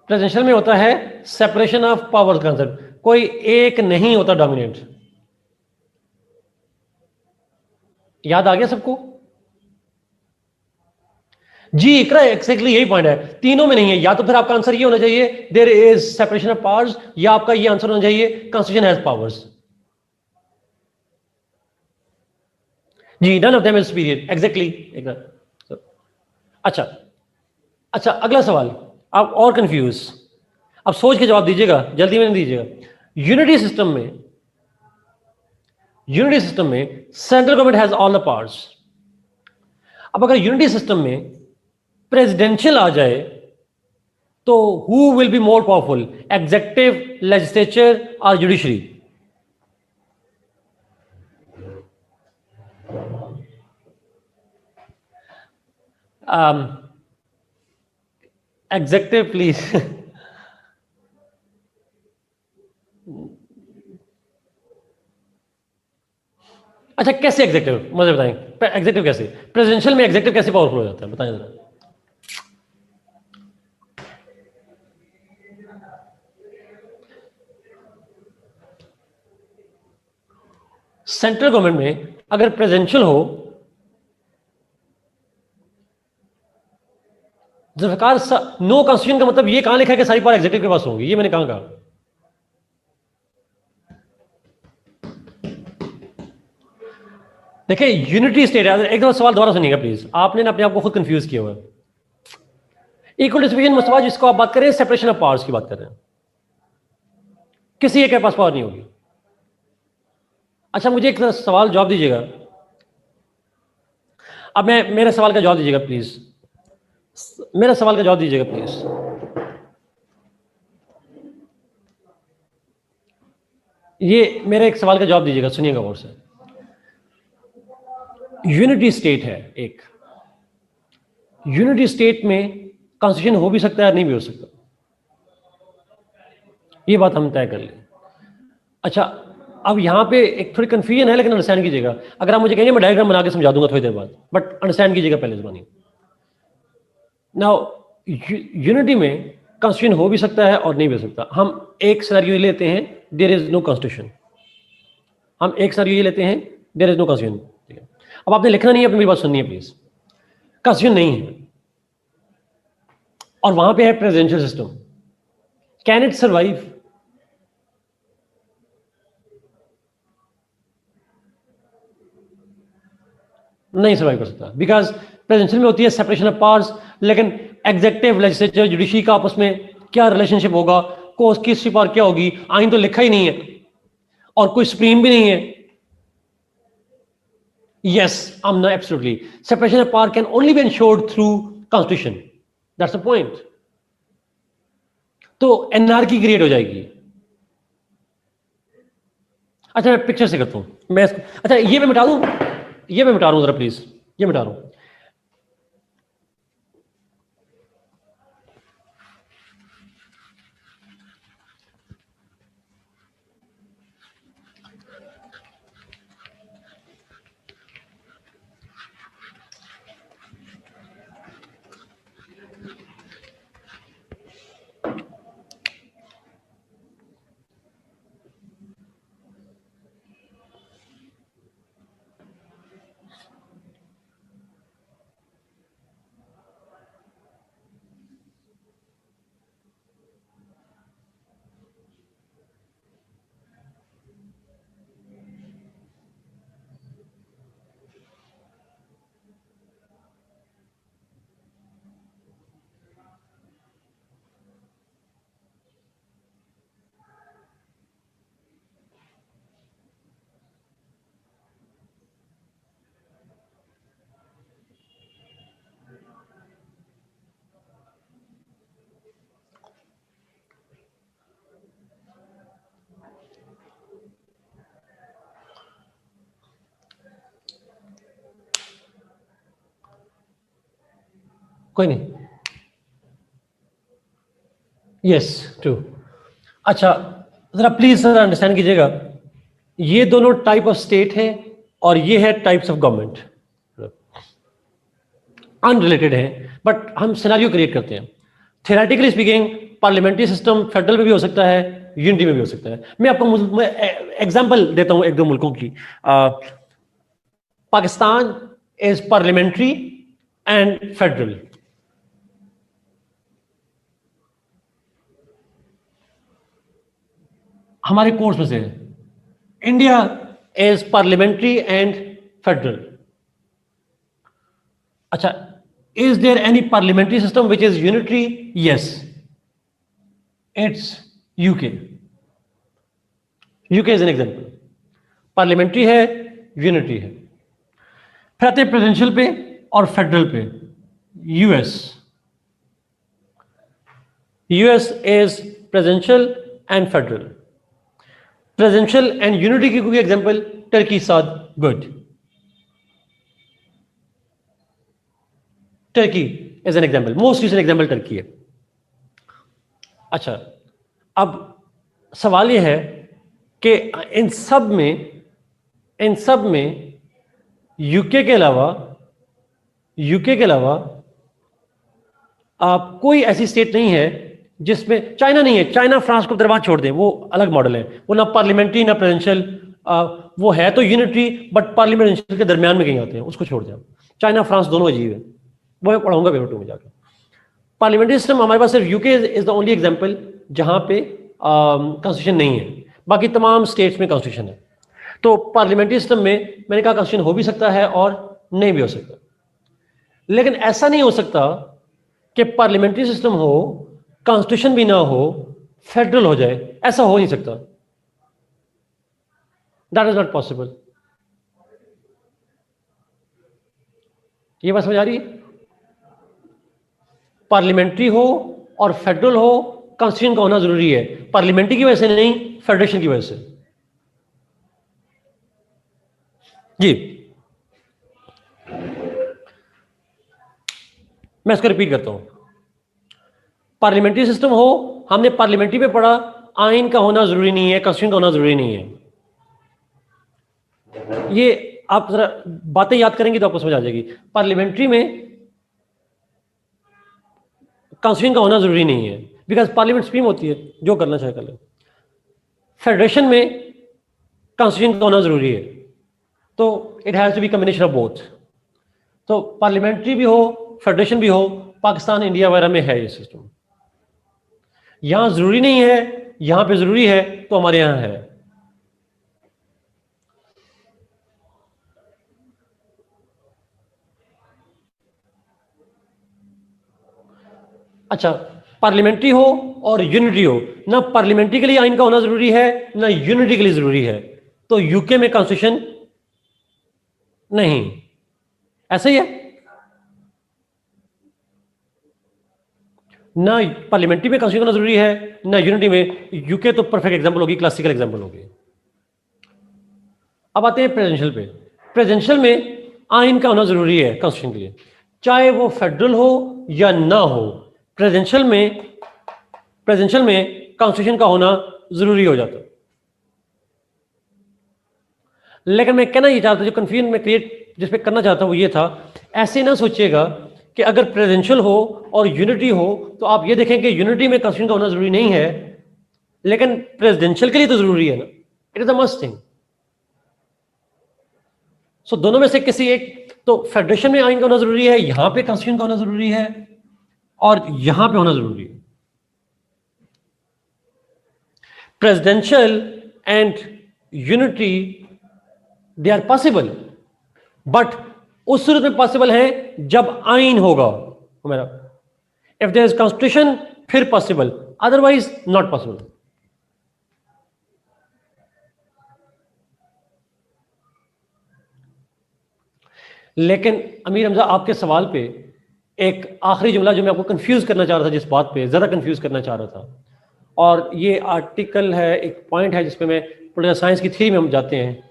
[SPEAKER 1] प्रेसिडेंशियल में होता है सेपरेशन ऑफ पावर कॉन्सेप्ट, कोई एक नहीं होता डोमिनेट। याद आ गया सबको? जी इकरा, एक्जैक्टली यही पॉइंट है, तीनों में नहीं है। या तो फिर आपका आंसर ये होना चाहिए there is separation of powers, या आपका ये आंसर होना चाहिए कॉन्स्टिट्यूशन हैज पावर्स। जी, none of them is superior, exactly. अच्छा, अच्छा अगला सवाल, आप और कंफ्यूज, अब सोच के जवाब दीजिएगा, जल्दी में नहीं दीजिएगा। यूनिटी सिस्टम में, यूनिटी सिस्टम में central government has all the powers. अब अगर यूनिटी सिस्टम में प्रेसिडेंशियल आ जाए तो who will be more powerful, executive, legislature और जुडिशरी? Executive please. अच्छा, कैसे एग्जीक्यूटिव, मुझे बताएं, एग्जीक्यूटिव कैसे, प्रेसिडेंशियल में एग्जीक्यूटिव कैसे पावरफुल हो जाता है, बताएं जरा। सेंट्रल गवर्नमेंट में अगर प्रेसिडेंशियल हो, सरकार, नो कॉन्स्टिट्यूशन का मतलब ये कहां लिखा है कि सारी पावर एग्जीक्यूटिव के पास होंगी? ये मैंने कहां कहा? देखिए यूनिटी स्टेट है, एक दफा सवाल दोबारा सुनिएगा प्लीज, आपने ना अपने आप को खुद कंफ्यूज किया हुआ है। इक्वल डिस्ट्रीब्यूशन मुस्तवा जिसको आप बात करें, सेपरेशन ऑफ पावर्स की बात कर रहे हैं, किसी एक के पास पावर नहीं होगी। अच्छा, मुझे एक सवाल जवाब दीजिएगा, अब मैं, मेरे सवाल का जवाब दीजिएगा प्लीज, मेरा सवाल का जवाब दीजिएगा प्लीज। ये मेरे एक सवाल का जवाब दीजिएगा, सुनिएगा गौर से। यूनिटी स्टेट है एक, यूनिटी स्टेट में कॉन्स्टिट्यूशन हो भी सकता है, नहीं भी हो सकता, ये बात हम तय कर लें। अच्छा, अब यहाँ पे एक थोड़ी कंफ्यूजन है, लेकिन अंडरस्टैंड कीजिएगा। अगर आप मुझे कहेंगे मैं डायग्राम बना के समझा दूंगा थोड़ी देर बाद, बट अंडरस्टैंड कीजिएगा पहले ज़बानी। नाउ यूनिटी में कॉन्स्टिट्यूशन हो भी सकता है और नहीं भी हो सकता। हम एक सिनेरियो लेते हैं, देयर इज नो कॉन्स्टिट्यूशन। हम एक सिनेरियो ये लेते हैं, देयर इज नो कॉन्स्टिट्यूशन, ठीक है। अब आपने लिखना नहीं है, अपनी मेरी बात सुननी है प्लीज। कॉन्स्टिट्यूशन नहीं है और वहां पे है presidential system, can it survive? नहीं सर्वाइव कर सकता, बिकॉज प्रेसिडेंशियल में होती है सेपरेशन ऑफ पावर्स, लेकिन एग्जेक्टिव, लेजिस्लेचर, जुडिशरी का आपस में क्या रिलेशनशिप होगा, कोर्स किसकी पावर क्या होगी, आइन तो लिखा ही नहीं है और कोई सुप्रीम भी नहीं है। Yes, I'm not absolutely. Separation of power can only be ensured through constitution. That's the point. तो एनआरकी क्रिएट हो जाएगी। अच्छा, मैं पिक्चर से करता हूं मैं अच्छा, ये मैं मिटा दूं, ये मैं मिटा रहा हूं जरा प्लीज, ये मिटा रहा हूं। कोई नहीं, यस ट्रू। अच्छा, जरा प्लीज जरा अंडरस्टैंड कीजिएगा, ये दोनों टाइप ऑफ स्टेट है और ये है टाइप्स ऑफ गवर्नमेंट, अनरिलेटेड है, बट हम सिनेरियो क्रिएट करते हैं। Theoretically speaking parliamentary system federal में भी हो सकता है, यूनिटी में भी हो सकता है। मैं आपको एग्जांपल देता हूं एक दो मुल्कों की। Pakistan is parliamentary and federal. हमारे कोर्स में से है। India is parliamentary and federal. अच्छा, is there any parliamentary system which is unitary? Yes, it's UK. UK is an example, parliamentary है, यूनिटरी है। फिर आते हैं प्रेसिडेंशियल पे और फेडरल पे। US, US is presidential and federal. Presidential and unity की कोई एग्जांपल? टर्की साथ, good. Turkey is an example, most recent example Turkey है। अच्छा, अब सवाल यह है कि इन सब में यूके के अलावा आप कोई ऐसी स्टेट नहीं है जिसमें, चाइना नहीं है, चाइना फ्रांस को दरबार छोड़ दें, वो अलग मॉडल है, वो ना पार्लियामेंट्री ना प्रेसिडेंशियल, वो है तो यूनिटरी बट पार्लियामेंट्री के दरमियान में कहीं आते हैं, उसको छोड़ दें। चाइना फ्रांस दोनों अजीब है, वो मैं पढ़ाऊंगा पेपर 2 में जाकर। पार्लियामेंट्री सिस्टम हमारे पास सिर्फ UK is the only example जहां पे कॉन्स्टिट्यूशन नहीं है, बाकी तमाम स्टेट्स में कॉन्स्टिट्यूशन है। तो पार्लियामेंट्री सिस्टम में मैंने कहा कॉन्स्टिट्यूशन हो भी सकता है और नहीं भी हो सकता, लेकिन ऐसा नहीं हो सकता कि पार्लियामेंट्री सिस्टम हो, कॉन्स्टिट्यूशन भी ना हो, फेडरल हो जाए, ऐसा हो नहीं सकता। That is not possible. ये बात समझ आ रही है? पार्लियामेंट्री हो और फेडरल हो, कॉन्स्टिट्यूशन का होना जरूरी है, पार्लियामेंट्री की वजह से नहीं, फेडरेशन की वजह से। जी, मैं इसको रिपीट करता हूं। पार्लियामेंट्री सिस्टम हो, हमने पार्लियामेंट्री पे पढ़ा, आइन का होना जरूरी नहीं है, कॉन्स्टिट्यूशन का होना जरूरी नहीं है। ये आप जरा बातें याद करेंगे तो आपको समझ आ जाएगी। पार्लियामेंट्री में कॉन्स्टिट्यूशन का होना जरूरी नहीं है, बिकॉज पार्लियामेंट सुप्रीम होती है, जो करना चाहे कर ले। फेडरेशन में कॉन्स्टिट्यूशन का होना जरूरी है, तो it has to be combination of both. तो पार्लियामेंट्री भी हो, फेडरेशन भी हो, पाकिस्तान इंडिया वगैरह में है ये सिस्टम। यहां जरूरी नहीं है, यहां पे जरूरी है, तो हमारे यहां है। अच्छा, पार्लियामेंट्री हो और यूनिटी हो ना, पार्लियामेंट्री के लिए आइन का होना जरूरी है ना यूनिटी के लिए जरूरी है। तो यूके में कॉन्स्टिट्यूशन नहीं, ऐसा ही है ना, पार्लियामेंट्री में कॉन्स्टिट्यूशन होना जरूरी है ना यूनिटी में। यूके तो परफेक्ट एग्जांपल होगी, क्लासिकल एग्जांपल होगी। अब आते हैं प्रेसिडेंशियल पे। प्रेसिडेंशियल में आइन का होना जरूरी है कॉन्स्टिट्यूशन के लिए, चाहे वो फेडरल हो या ना हो। प्रेसिडेंशियल में कॉन्स्टिट्यूशन का होना जरूरी हो जाता है। लेकिन मैं कहना ये चाहता, जो कंफ्यूजन में क्रिएट जिस पे करना चाहता हूं वो ये था, ऐसे ना सोचिएगा कि अगर प्रेसिडेंशियल हो और यूनिटी हो तो आप ये देखें कि यूनिटी में कॉन्स्टिट्यूशन का होना जरूरी नहीं है, लेकिन प्रेसिडेंशियल के लिए तो जरूरी है ना, it is a must thing. So दोनों में से किसी एक, तो फेडरेशन में आइन का होना जरूरी है, यहां पे कॉन्स्टिट्यूशन का होना जरूरी है, और यहां पे होना जरूरी है। Presidential and unity they are possible, but उस सूरत में पॉसिबल है जब आइन होगा मेरा। इफ देयर इज कॉन्स्टिट्यूशन फिर पॉसिबल, अदरवाइज नॉट पॉसिबल। लेकिन अमीर हमजा, आपके सवाल पे एक आखिरी जुमला जो मैं आपको कंफ्यूज करना चाह रहा था, जिस बात पे ज़्यादा कंफ्यूज करना चाह रहा था, और ये आर्टिकल है, एक पॉइंट है जिसपे मैं पॉलिटिकल साइंस की थ्योरी में हम जाते हैं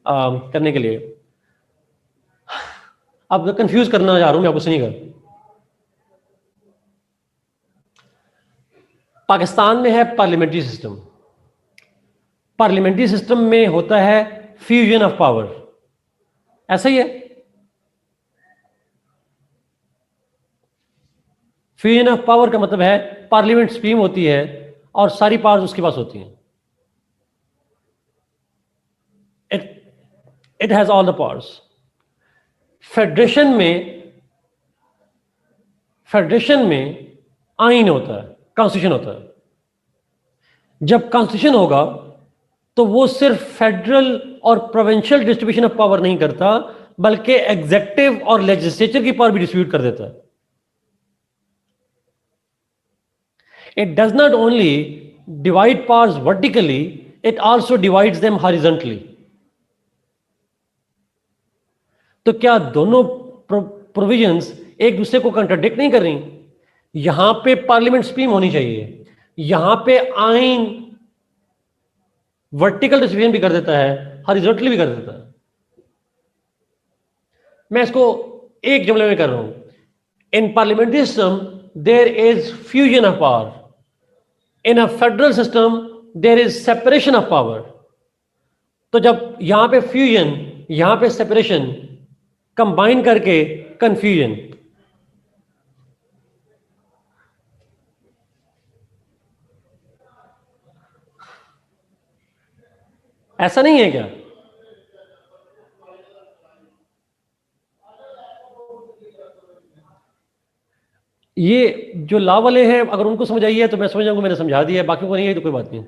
[SPEAKER 1] करने के लिए। अब कंफ्यूज करना चाह रहा हूं मैं आपको, सुनिएगा। पाकिस्तान में है पार्लियामेंट्री सिस्टम। पार्लियामेंट्री सिस्टम में होता है फ्यूजन ऑफ पावर, ऐसा ही है। फ्यूजन ऑफ पावर का मतलब है पार्लियामेंट सुप्रीम होती है और सारी पावर्स उसके पास होती हैं। It has all the powers. Federation में आइन होता है, कॉन्स्टिट्यूशन होता है। जब कॉन्स्टिट्यूशन होगा तो वो सिर्फ फेडरल और प्रोविंशियल डिस्ट्रीब्यूशन ऑफ पावर नहीं करता, बल्कि एग्जेक्टिव और लेजिस्लेचर की पावर भी डिस्ट्रीब्यूट कर देता है। It does not only divide powers vertically, it also divides them horizontally. तो क्या दोनों प्रोविजंस एक दूसरे को कंट्राडिक्ट नहीं कर रही? यहां पे पार्लियामेंट सुप्रीम होनी चाहिए, यहां पे आइन वर्टिकल डिस्ट्रीब्यूशन भी कर देता है, हॉरिजॉन्टली भी कर देता है। मैं इसको एक जुमले में कर रहा हूं। In parliamentary system there is fusion of power, in a federal system there is separation of power. तो जब यहां पे फ्यूजन, यहां पे सेपरेशन, कंबाइन करके कंफ्यूजन। ऐसा नहीं है क्या? ये जो लॉ वाले हैं, अगर उनको समझ आई है तो मैं समझ जाऊंगा मैंने समझा दिया है, बाकी को नहीं है तो कोई बात नहीं।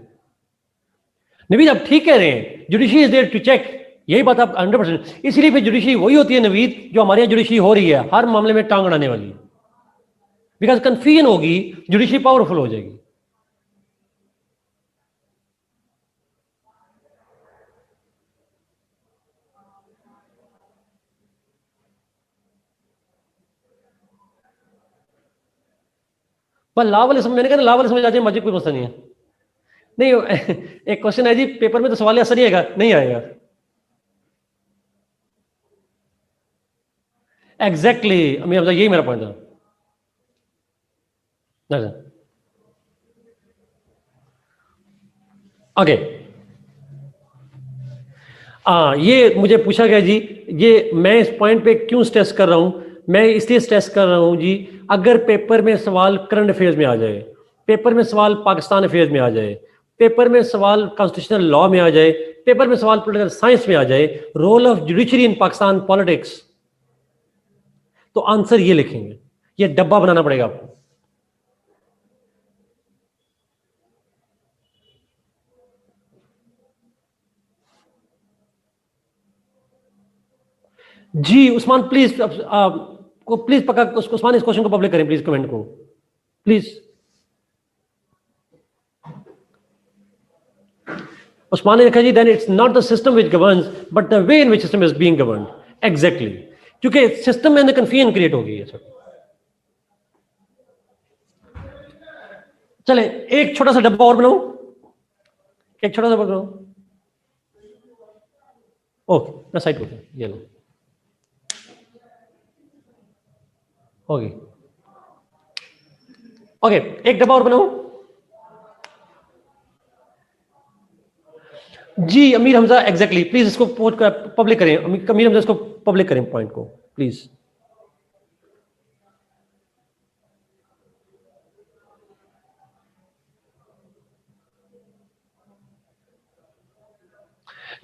[SPEAKER 1] नवीद आप ठीक कह रहे हैं, judiciary is there to check, यही बात आप 100%। इसीलिए फिर जुडिशरी वही होती है नवीद, जो हमारे यहाँ जुडिशरी हो रही है, हर मामले में टांग अड़ाने वाली। बिकॉज कंफ्यूजन होगी, जुडिशरी पावरफुल हो जाएगी। पर लॉ वाले समझ, मैंने कहा लॉ वाले समझ आ जाए, मजे कोई मसला नहीं है। नहीं एक क्वेश्चन है जी, पेपर में तो सवाल ऐसा नहीं आएगा, नहीं आएगा। एग्जैक्टली अमीर हमजा, यही मेरा पॉइंट था। ओके, ये मुझे पूछा गया जी, ये मैं इस पॉइंट पे क्यों स्ट्रेस कर रहा हूं? मैं इसलिए स्ट्रेस कर रहा हूं जी, अगर पेपर में सवाल करंट अफेयर्स में आ जाए, पेपर में सवाल पाकिस्तान अफेयर्स में आ जाए, पेपर में सवाल कॉन्स्टिट्यूशनल लॉ में आ जाए, पेपर में सवाल पॉलिटिकल साइंस में आ जाए, role of judiciary in Pakistan politics, तो आंसर ये लिखेंगे, ये डब्बा बनाना पड़ेगा आपको। जी उस्मान प्लीज, को प्लीज पक्का उस्मान इस क्वेश्चन को पब्लिक करें प्लीज, कमेंट को प्लीज। उस्मान ने लिखा जी, then it's not the system which governs but the way in which system is being governed. Exactly, क्योंकि सिस्टम में कंफ्यूजन क्रिएट हो गई है सर। चले एक छोटा सा डब्बा और बनाऊं, एक छोटा सा बनाऊं। ओके, मैं साइड करता हूं, ये लो होगी। ओके, एक डब्बा और बनाऊं। जी अमीर हमजा, एग्जैक्टली प्लीज इसको पब्लिक करें, अमीर हमजा इसको पब्लिक करें पॉइंट को प्लीज।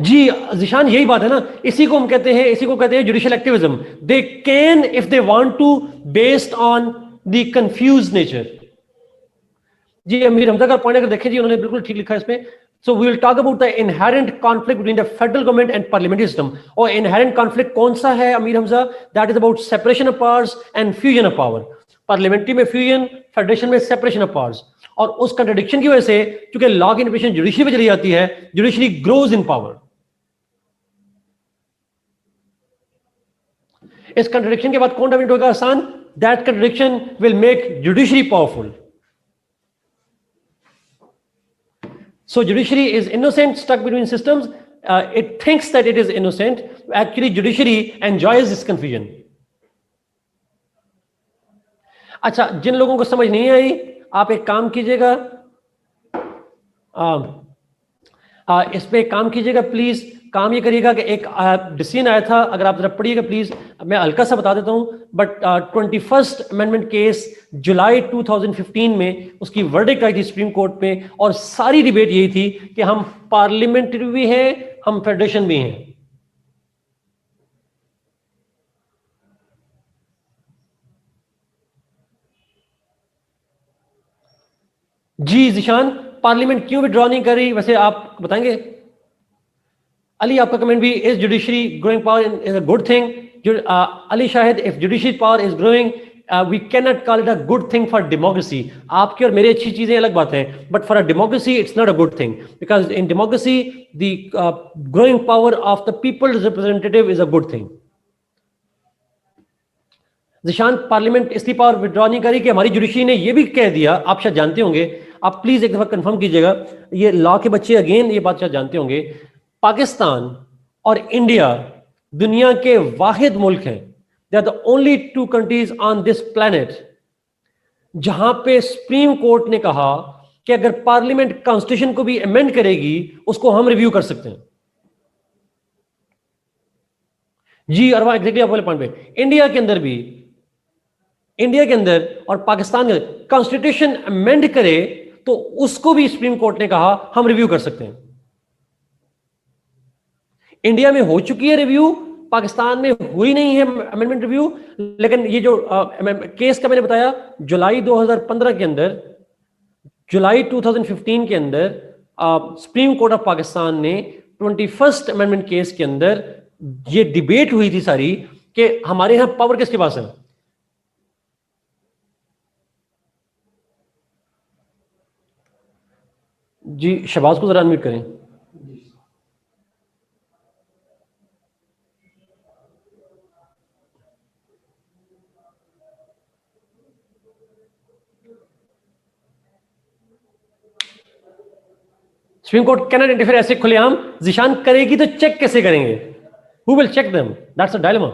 [SPEAKER 1] जी जिशान, यही बात है ना, इसी को हम कहते हैं, इसी को कहते हैं judicial activism. They can if they want to, based on the confuse nature. जी अमीर हमजा का पॉइंट अगर देखें जी, उन्होंने बिल्कुल ठीक लिखा है इसमें। So we will talk about the inherent conflict between the federal government and parliamentary system. और inherent conflict कौन सा है Amir Hamza? That is about separation of powers and fusion of power. Parliamentary में fusion, federation में separation of powers. और उस contradiction की वजह से, क्योंकि law की interpretation judiciary पे चली जाती है, judiciary grows in power. इस contradiction के बाद कौन dominate होगा आसान? That contradiction will make judiciary powerful. So judiciary is innocent, stuck between systems. It thinks that it is innocent. Actually, judiciary enjoys this confusion. अच्छा, जिन लोगों को समझ नहीं आई, आप एक काम कीजिएगा, इस पे काम कीजिएगा प्लीज। काम ये करिएगा कि एक डिसीजन आया था, अगर आप जरा पढ़िएगा प्लीज, मैं हल्का सा बता देता हूं। बट 21st अमेंडमेंट केस जुलाई 2015 में उसकी वर्डिक्ट आई थी सुप्रीम कोर्ट में, और सारी डिबेट यही थी कि हम पार्लियामेंट्री भी हैं, हम फेडरेशन भी हैं। जी जिशान, पार्लियामेंट क्यों विड्रॉ नहीं कर रही, वैसे आप बताएंगे? अली, आपका कमेंट भी, is judiciary growing power is a good thing? Ali Shahid, if judiciary power is growing we can not call it a good thing for democracy. आपकी और मेरी अच्छी चीजें अलग बात है, but for a democracy it's not a good thing, because in democracy the growing power of the people's representative is a good thing. Zeeshan, parliament इसलिए पावर विड्रॉ नहीं करी कि हमारी जुडिशरी ने यह भी कह दिया, आप शायद जानते होंगे, आप प्लीज एक दफा कंफर्म कीजिएगा, ये लॉ के बच्चे अगेन ये बात शायद जानते होंगे, पाकिस्तान और इंडिया दुनिया के वाहिद मुल्क हैं, they are the only two countries on this planet जहां पे सुप्रीम कोर्ट ने कहा कि अगर पार्लियामेंट कॉन्स्टिट्यूशन को भी अमेंड करेगी उसको हम रिव्यू कर सकते हैं। जी अरवा, एग्जैक्टली आप वाले पॉइंट पे, इंडिया के अंदर भी, इंडिया के अंदर और पाकिस्तान के कॉन्स्टिट्यूशन अमेंड करे तो उसको भी सुप्रीम कोर्ट ने कहा हम रिव्यू कर सकते हैं। इंडिया में हो चुकी है रिव्यू, पाकिस्तान में हुई नहीं है अमेंडमेंट रिव्यू। लेकिन ये जो केस का मैंने बताया, जुलाई 2015 के अंदर, जुलाई 2015 के अंदर सुप्रीम कोर्ट ऑफ पाकिस्तान ने 21st अमेंडमेंट केस के अंदर ये डिबेट हुई थी सारी कि हमारे यहां पावर किसके पास है। जी शहबाज को जरा अनम्यूट करें। Supreme court can not interfere ऐसे खुलेआम, जिशान करेगी तो चेक कैसे करेंगे? Who will check them? That's a dilemma.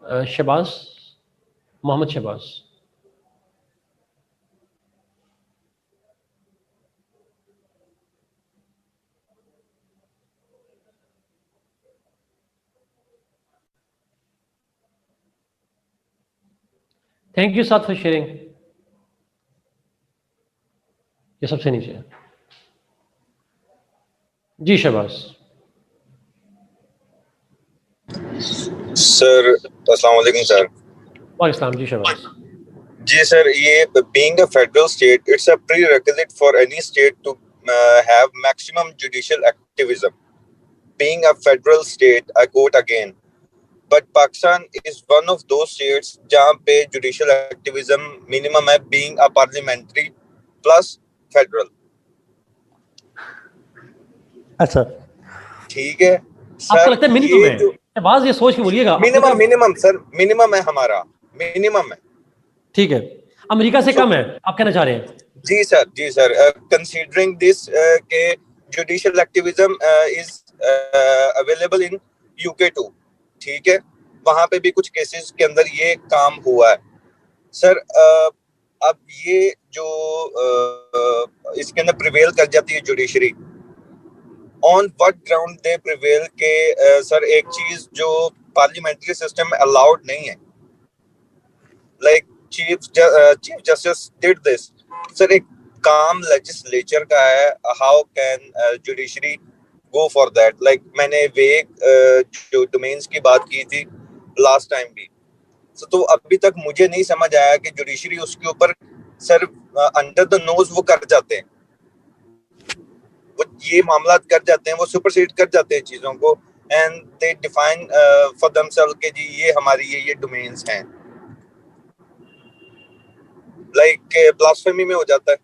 [SPEAKER 1] Shahbaz, Mohammad Shahbaz. Thank you साथ फॉर शेयरिंग। ये सबसे नीचे है जी शहबाज।
[SPEAKER 2] सर अस्सलाम वालेकुम सर।
[SPEAKER 1] वालेकुम जी शहबाज।
[SPEAKER 2] जी सर, ये being a federal state, it's a prerequisite for any state to have maximum judicial activism. Being a federal state, I quote again, but Pakistan is one of those states जहाँ पे judicial activism minimum है, being a parliamentary plus federal.
[SPEAKER 1] अच्छा,
[SPEAKER 2] ठीक है
[SPEAKER 1] आपको
[SPEAKER 2] सर,
[SPEAKER 1] लगता है मिनिमम है? शहबाज ये सोच के बोलिएगा।
[SPEAKER 2] मिनिमम सर, मिनिमम है हमारा, मिनिमम है।
[SPEAKER 1] ठीक है, अमेरिका से कम है आप कहना चाह रहे हैं?
[SPEAKER 2] जी सर, कंसीडरिंग दिस के judicial activism is available in UK too, ठीक है, वहां पे भी कुछ केसेस के अंदर ये काम हुआ है सर। अब ये जो इसके अंदर प्रिवेल कर जाती है judiciary, on what ground they prevail के सर, एक चीज जो पार्लियामेंट्री सिस्टम में अलाउड नहीं है, like chief justice did this sir, एक काम लेजिस्लेचर का है, how can judiciary go for that? Like मैंने वेग जो डोमेन्स की बात की थी लास्ट टाइम भी, तो अभी तक मुझे नहीं समझ आया कि जुडिशरी उसके ऊपर सर अंडर द नोज वो कर जाते हैं, वो ये मामला कर जाते हैं, वो सुपरसीड कर जाते हैं चीजों को, and they define for themselves के जी ये हमारी ये डोमेन्स हैं, लाइक ब्लास्फेमी में हो जाता है।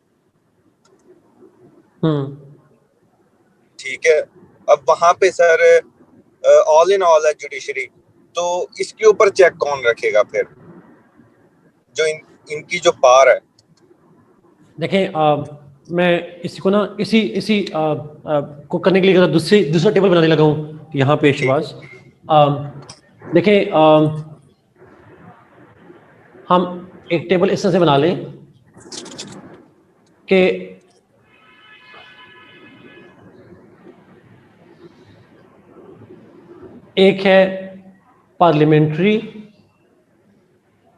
[SPEAKER 2] ठीक है, अब वहां पे सर ऑल इन ऑल है जुडिशरी, तो इसके ऊपर चेक कौन रखेगा फिर, जो इनकी जो पावर है?
[SPEAKER 1] देखें, मैं इसी को ना इसी को करने के लिए दूसरा टेबल बनाने लगा हूँ यहाँ पे शहबाज। देखें, हम एक टेबल इस तरह से बना लें कि एक है पार्लियामेंट्री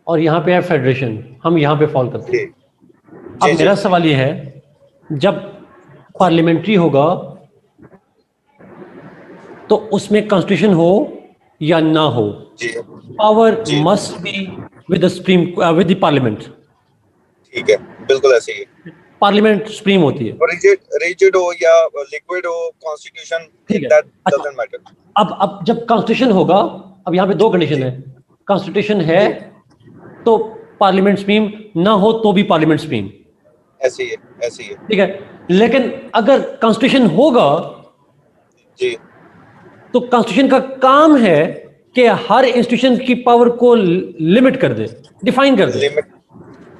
[SPEAKER 1] और यहाँ पे है फेडरेशन, हम यहाँ पे फॉल करते हैं। अब मेरा सवाल ये है, जब पार्लियामेंट्री होगा तो उसमें कॉन्स्टिट्यूशन हो या ना हो, power must be with the supreme with the parliament.
[SPEAKER 2] ठीक है, बिल्कुल ऐसे ही
[SPEAKER 1] पार्लियामेंट सुप्रीम होती है,
[SPEAKER 2] रिजिड हो या लिक्विड हो, कॉन्स्टिट्यूशन दैट डजंट मैटर।
[SPEAKER 1] अब जब कॉन्स्टिट्यूशन होगा, अब यहाँ पे दो कंडीशन है, कॉन्स्टिट्यूशन है तो पार्लियामेंट सुप्रीम, ना हो तो भी पार्लियामेंट सुप्रीम,
[SPEAKER 2] ऐसे ही है।
[SPEAKER 1] ठीक है, लेकिन अगर कॉन्स्टिट्यूशन होगा
[SPEAKER 2] जी, तो
[SPEAKER 1] कॉन्स्टिट्यूशन का काम है कि हर इंस्टीट्यूशन की पावर को लिमिट कर दे, डिफाइन कर दे।
[SPEAKER 2] लिमिट,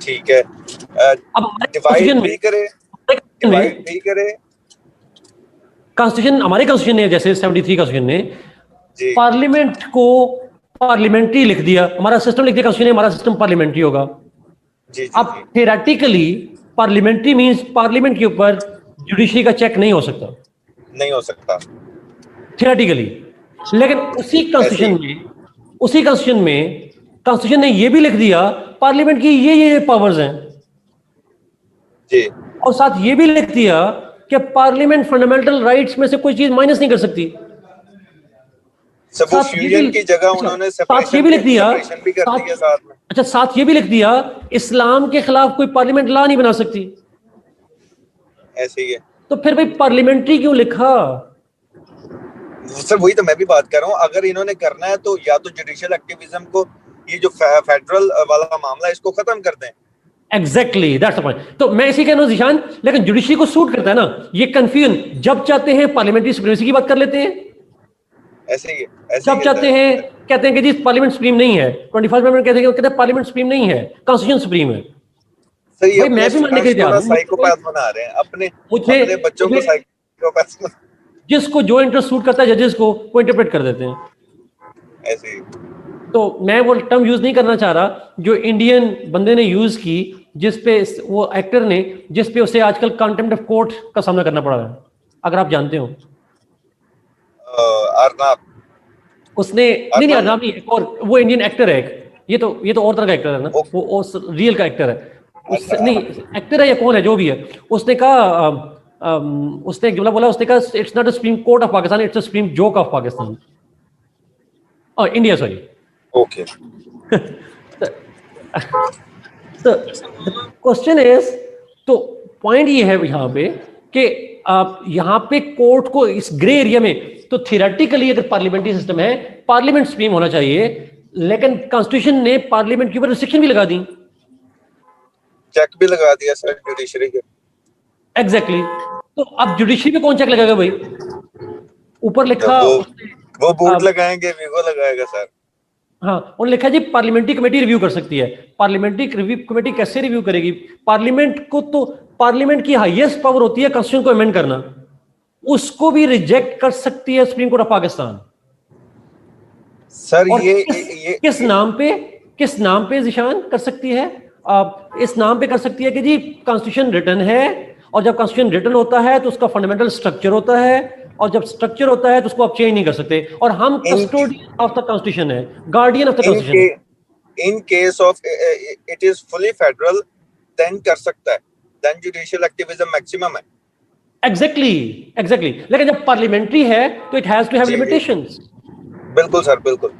[SPEAKER 2] ठीक है,
[SPEAKER 1] अब
[SPEAKER 2] डिवाइड भी करे,
[SPEAKER 1] कॉन्स्टिट्यूशन हमारे कॉन्स्टिट्यूशन ने, जैसे 73 कॉन्स्टिट्यूशन ने पार्लियामेंट को पार्लियामेंट्री लिख दिया, हमारा सिस्टम लिख दिया कॉन्स्टिट्यूशन ने, हमारा सिस्टम पार्लियामेंट्री होगा। अब थियोरेटिकली पार्लियामेंट्री मींस पार्लियामेंट के ऊपर जुडिशरी का चेक नहीं हो सकता थियोरेटिकली, लेकिन उसी कॉन्स्टिट्यूशन में कॉन्स्टिट्यूशन ने ये भी लिख दिया पार्लियामेंट की ये पावर्स हैं
[SPEAKER 2] जी,
[SPEAKER 1] और साथ ये भी लिख दिया कि पार्लियामेंट फंडामेंटल राइट्स में से कोई चीज माइनस नहीं कर सकती।
[SPEAKER 2] साथ ये भी लिख दिया,
[SPEAKER 1] साथ ये भी लिख दिया इस्लाम के खिलाफ कोई पार्लियामेंट लॉ नहीं बना सकती।
[SPEAKER 2] ऐसे ही है,
[SPEAKER 1] तो फिर भाई पार्लियामेंट्री क्यों लिखा?
[SPEAKER 2] सर वही तो मैं भी बात कर रहा हूँ, अगर इन्होंने करना है तो या तो जुडिशियल एक्टिविज्म को, ये जो फेडरल वाला मामला है, इसको खत्म कर दें।
[SPEAKER 1] Exactly, that's the point. तो मैं इसी कह रहा हूँ जिशान, लेकिन जुडिशरी को सूट करता है ना ये कंफ्यूजन, जब चाहते हैं पार्लियामेंट्री सुप्रीमेसी की बात कर लेते हैं,
[SPEAKER 2] ऐसे ही
[SPEAKER 1] जब चाहते हैं कहते हैं कि जी पार्लियामेंट सुप्रीम नहीं है, 21st अमेंडमेंट कहते हैं पार्लियामेंट सुप्रीम नहीं है, कॉन्स्टिट्यूशन सुप्रीम है।
[SPEAKER 2] भाई
[SPEAKER 1] मैं भी मानने के लिए
[SPEAKER 2] साइकोपैथ बना रहे हैं अपने बच्चों को साइकोपैथ।
[SPEAKER 1] जिसको जो इंटरेस्ट सूट करता है जजेस को वो इंटरप्रेट कर देते हैं।
[SPEAKER 2] ऐसे ही
[SPEAKER 1] तो मैं वो टर्म यूज नहीं करना चाह रहा जो इंडियन बंदे ने यूज की, जिसपे वो एक्टर ने, जिसपे उसे आजकल कंटेम्प्ट ऑफ कोर्ट का सामना करना पड़ा है, अगर आप जानते हो।
[SPEAKER 2] अर्नब।
[SPEAKER 1] उसने नहीं नहीं,
[SPEAKER 2] अर्नब।
[SPEAKER 1] नाम नहीं, एक और वो इंडियन एक्टर है एक। ये तो और तरह का एक्टर है ना,
[SPEAKER 2] वो
[SPEAKER 1] वो रियल का एक्टर है। उससे
[SPEAKER 2] अच्छा।
[SPEAKER 1] नहीं, एक्टर है या कौन है जो भी है, उसने कहा उसने एक जुमला बोला, उसने कहा it's not a supreme court of Pakistan, it's a supreme joke of Pakistan, और इंडिया, सॉरी।
[SPEAKER 2] ओके।
[SPEAKER 1] तो क्वेश्चन इज, तो पॉइंट ये है यहाँ पे कि आप यहाँ पे कोर्ट को इस ग्रे एरिया में, तो थियोरेटिकली अगर पार्लियामेंट्री सिस्टम है, पार्लियामेंट सुप्रीम होना चाहिए, लेकिन कॉन्स्टिट्यूशन ने पार्लियामेंट के ऊपर रिस्ट्रिक्शन भी लगा दी।
[SPEAKER 2] चेक भी लगा दिया सर जुडिशरी के।
[SPEAKER 1] एग्जैक्टली तो अब जुडिशरी पे कौन चेक लगाएगा भाई? ऊपर लिखा
[SPEAKER 2] वो बूट लगाएंगे, वीगो लगाएगा सर।
[SPEAKER 1] हाँ, उन्होंने लिखा जी पार्लियामेंट्री कमेटी रिव्यू कर सकती है। पार्लियामेंट्री रिव्यू कमेटी कैसे रिव्यू करेगी? पार्लियामेंट को तो, पार्लियामेंट की हाईएस्ट पावर होती है कॉन्स्टिट्यूशन को अमेंड करना, उसको भी रिजेक्ट कर सकती है supreme court of Pakistan.
[SPEAKER 2] Sir
[SPEAKER 1] और
[SPEAKER 2] ये
[SPEAKER 1] किस नाम पे, किस नाम पे जिशान कर सकती है? इस नाम पे कर सकती है कि जी कॉन्स्टिट्यूशन रिटन है, और जब कॉन्स्टिट्यूशन रिटन होता है तो उसका फंडामेंटल स्ट्रक्चर होता है, और जब स्ट्रक्चर होता है तो उसको आप चेंज नहीं कर सकते, और हम कस्टोडियन ऑफ द कॉन्स्टिट्यूशन है, गार्डियन ऑफ द कॉन्स्टिट्यूशन है।
[SPEAKER 2] In case of it is fully federal, then कर सकता है, देन जुडिशियल एक्टिविज्म मैक्सिमम है।
[SPEAKER 1] एग्जैक्टली एग्जैक्टली, लेकिन जब पार्लियामेंट्री है तो इट हैज टू हैव
[SPEAKER 2] जी,
[SPEAKER 1] लिमिटेशंस।
[SPEAKER 2] बिल्कुल सर, बिल्कुल।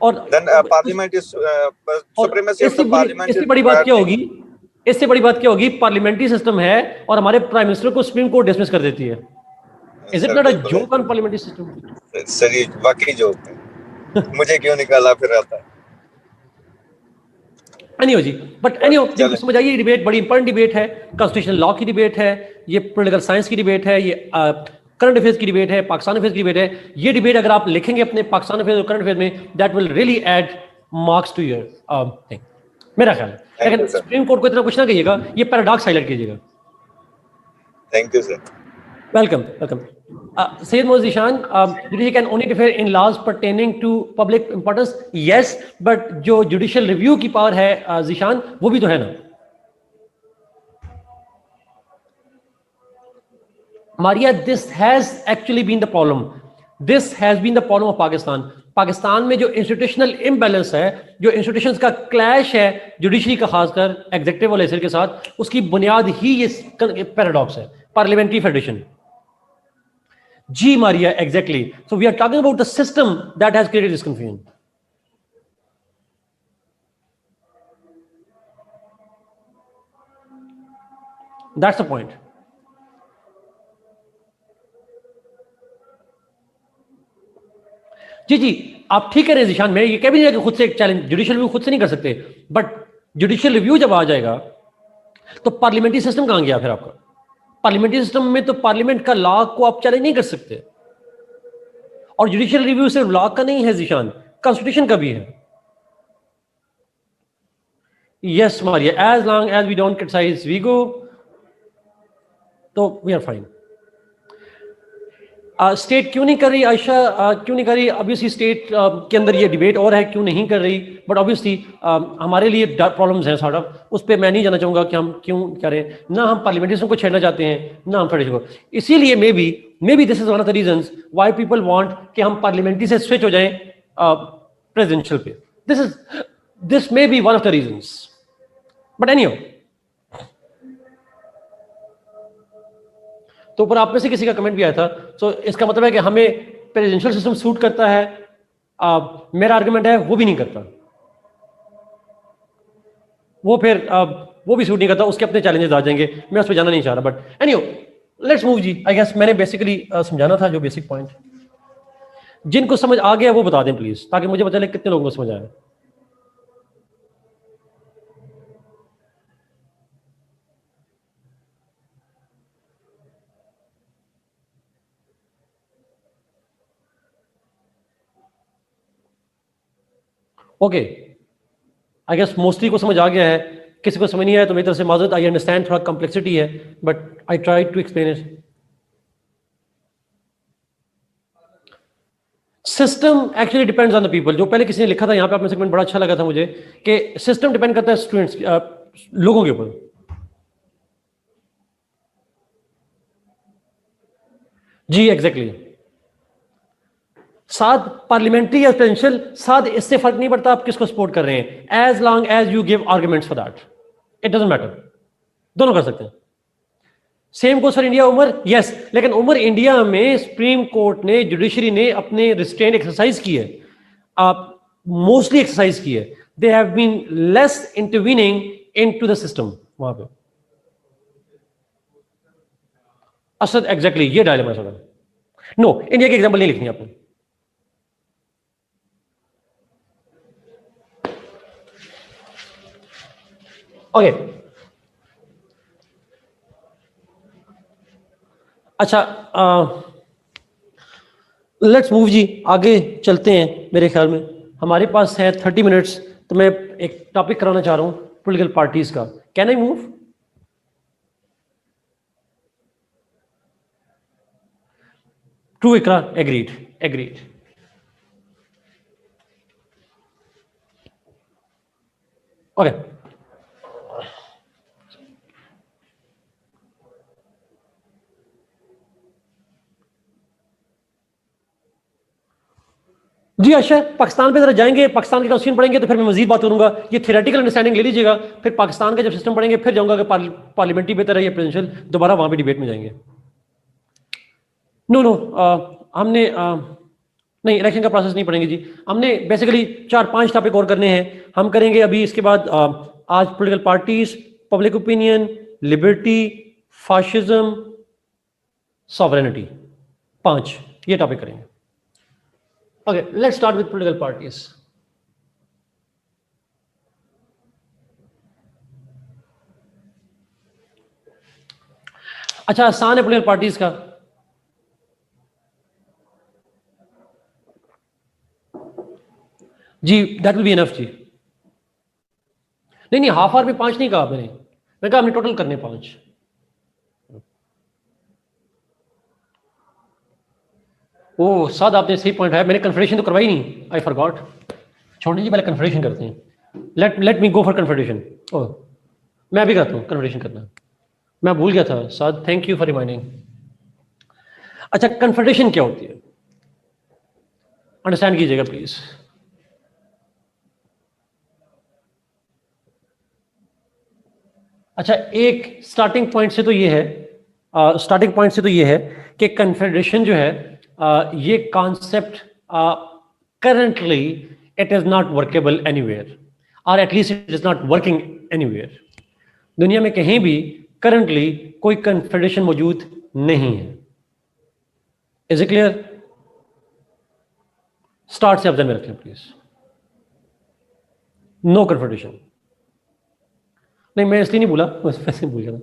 [SPEAKER 1] और
[SPEAKER 2] then parliament is supremacy of the parliament
[SPEAKER 1] इससे
[SPEAKER 2] इज
[SPEAKER 1] बड़ी बात क्या
[SPEAKER 2] प्रियोरिटी।
[SPEAKER 1] होगी? इससे बड़ी बात क्या होगी? पार्लियामेंट्री सिस्टम है और हमारे प्राइम मिनिस्टर को सुप्रीम कोर्ट डिसमिस कर देती है। Is it
[SPEAKER 2] sir
[SPEAKER 1] not a
[SPEAKER 2] बिल्कुल
[SPEAKER 1] जोक ऑन पार्लियामेंट्री सिस्टम?
[SPEAKER 2] है सर, ये वाकई जोक है। मुझे क्यों निकाला फिर आता है।
[SPEAKER 1] एनीहो जी, बट एनीहो जिनको
[SPEAKER 2] चले।
[SPEAKER 1] समझ आइए, ये डिबेट बड़ी इंपॉर्टेंट डिबेट है, कॉन्स्टिट्यूशनल लॉ की डिबेट है, ये पॉलिटिकल साइंस की डिबेट है, ये करंट अफेयर्स की डिबेट है, पाकिस्तान अफेयर्स की डिबेट है। ये डिबेट अगर आप लिखेंगे अपने पाकिस्तान अफेयर्स और करंट अफेयर्स में, that will really add marks to your thing, मेरा ख्याल है।
[SPEAKER 2] थैंक
[SPEAKER 1] लेकिन
[SPEAKER 2] यू सर।
[SPEAKER 1] सुप्रीम कोर्ट को इतना कुछ ना कहिएगा, ये पैराडॉक्स हाईलाइट कीजिएगा।
[SPEAKER 2] Thank you sir.
[SPEAKER 1] Welcome, welcome. Sayyid Moaz Zishan, judiciary can only differ in laws pertaining to public importance. Yes, but जो judicial review की power है Zishan, वो भी तो है ना। Maria, this has actually been the problem. This has been the problem of Pakistan. Pakistan में जो इंस्टीट्यूशनल इम्बैलेंस है, जो इंस्टीट्यूशंस का क्लैश है जुडिशरी का, खासकर एग्जीक्यूटिव और लेजिस्लेचर के साथ, उसकी बुनियाद ही ये पैराडॉक्स है, parliamentary federation. G Maria, exactly. So we are talking about the system that has created this confusion. That's the point. जी जी, आप ठीक कह रहे हैं जिशान, मैं ये कह भी नहीं कि खुद से एक चैलेंज, जुडिशियल रिव्यू खुद से नहीं कर सकते, बट जुडिशियल रिव्यू जब आ जाएगा तो पार्लियामेंट्री सिस्टम कहां गया फिर आपका? पार्लियामेंट्री सिस्टम में तो पार्लियामेंट का लॉ को आप चैलेंज नहीं कर सकते, और जुडिशियल रिव्यू सिर्फ लॉ का नहीं है जिशान, कॉन्स्टिट्यूशन का भी है। Yes Maria, as long as we don't criticize वीगो, तो वी आर फाइन। स्टेट क्यों नहीं कर रही आयशा, क्यों नहीं कर रही? ऑब्वियसली स्टेट के अंदर ये डिबेट और है क्यों नहीं कर रही, बट ऑब्वियसली हमारे लिए प्रॉब्लम्स हैं सॉर्ट ऑफ, उस पर मैं नहीं जाना चाहूंगा कि हम क्यों करें ना। हम पार्लियामेंटेशन को छेड़ना चाहते हैं ना हम फेडरेशन को, इसीलिए maybe this is one of the reasons why people want कि हम पार्लियामेंट्री से स्विच हो जाएं प्रेसिडेंशियल पे। This may be one of the reasons, but anyhow. तो ऊपर आप में से किसी का कमेंट भी आया था, सो इसका मतलब है कि हमें प्रेसिडेंशियल सिस्टम सूट करता है। मेरा आर्गुमेंट है वो भी नहीं करता, वो फिर वो भी सूट नहीं करता, उसके अपने चैलेंजेस आ जाएंगे, मैं उस पर जाना नहीं चाह रहा। बट एनीहो, लेट्स मूव जी। आई गेस मैंने बेसिकली समझाना था जो बेसिक पॉइंट, जिनको समझ आ गया वो बता दें प्लीज, ताकि मुझे पता चले कितने लोगों को समझ आया। ओके, आई गेस मोस्टली को समझ आ गया है, किसी को समझ नहीं आया तो मेरी तरफ से माजरत। आई अंडरस्टैंड थोड़ा कॉम्प्लेक्सिटी है, but I try to explain it. System actually depends on the people. जो पहले किसी ने लिखा था यहाँ पे, आपने सेगमेंट बड़ा अच्छा लगा था मुझे, कि सिस्टम डिपेंड करता है स्टूडेंट्स, लोगों के ऊपर। जी एग्जैक्टली। साथ पार्लियामेंट्री या प्रेसिडेंशियल, साथ इससे फर्क नहीं पड़ता आप किसको सपोर्ट कर रहे हैं, as long as you give arguments for that, it doesn't matter, दोनों कर सकते हैं। Same goes for India Umar, yes, लेकिन उमर इंडिया में सुप्रीम कोर्ट ने, जुडिशरी ने अपने रिस्ट्रेन एक्सरसाइज की है, आप मोस्टली एक्सरसाइज की है, they have been less intervening into the system वहां पे। असद एग्जैक्टली ये डायलेमा है। नो, इंडिया की एग्जांपल नहीं लिखनी आपने। ओके, अच्छा, लेट्स मूव जी, आगे चलते हैं। मेरे ख्याल में हमारे पास है 30 मिनट्स, तो मैं एक टॉपिक कराना चाह रहा हूं पॉलिटिकल पार्टीज का। Can I move? True Iqra, agreed, agreed. Okay, जी अच्छा, पाकिस्तान पे जरा जाएंगे, पाकिस्तान की कॉन्स्टिट्यूशन पढ़ेंगे तो फिर मैं मजीद बात करूंगा। ये थियोरेटिकल अंडरस्टैंडिंग ले लीजिएगा, फिर पाकिस्तान का जब सिस्टम पढ़ेंगे फिर जाऊंगा कि पार्लियामेंट्री बेहतर है या प्रेसिडेंशियल, दोबारा वहां पे डिबेट में जाएंगे। नो नो, हमने नहीं, इलेक्शन का प्रोसेस नहीं पढ़ेंगे जी। हमने बेसिकली 4-5 टॉपिक और करने हैं, हम करेंगे अभी। इसके बाद आज political parties, public opinion, liberty, fascism, sovereignty, 5 ये टॉपिक करेंगे। Okay, let's start with political parties. अच्छा, आसान है पॉलिटिकल पार्टीज का। जी दैट विल बी इनफ जी। नहीं नहीं, हाफ आवर में 5 नहीं कहा मैंने कहा हमने टोटल करने 5। ओ साद, आपने सही पॉइंट है, मैंने कन्फेडरेशन तो करवाई नहीं, आई फॉरगॉट। छोड़िए जी, पहले कन्फेडरेशन करते हैं। Let me go for confederation. Oh, मैं अभी करता हूँ कन्फेडरेशन करना, मैं भूल गया था साद, थैंक यू फॉर रिमाइंडिंग। अच्छा, कन्फेडरेशन क्या होती है, अंडरस्टैंड कीजिएगा प्लीज। अच्छा, एक स्टार्टिंग पॉइंट से तो ये है, कि कन्फेडरेशन जो है, ये concept currently it is not workable anywhere, और at least it is not working anywhere. दुनिया में कहीं भी करंटली कोई कन्फेडरेशन मौजूद नहीं है। Is it clear? स्टार्ट से आप ध्यान में रखें प्लीज। No confederation. नहीं, मैं इसलिए नहीं बोला, वैसे भूल गया था।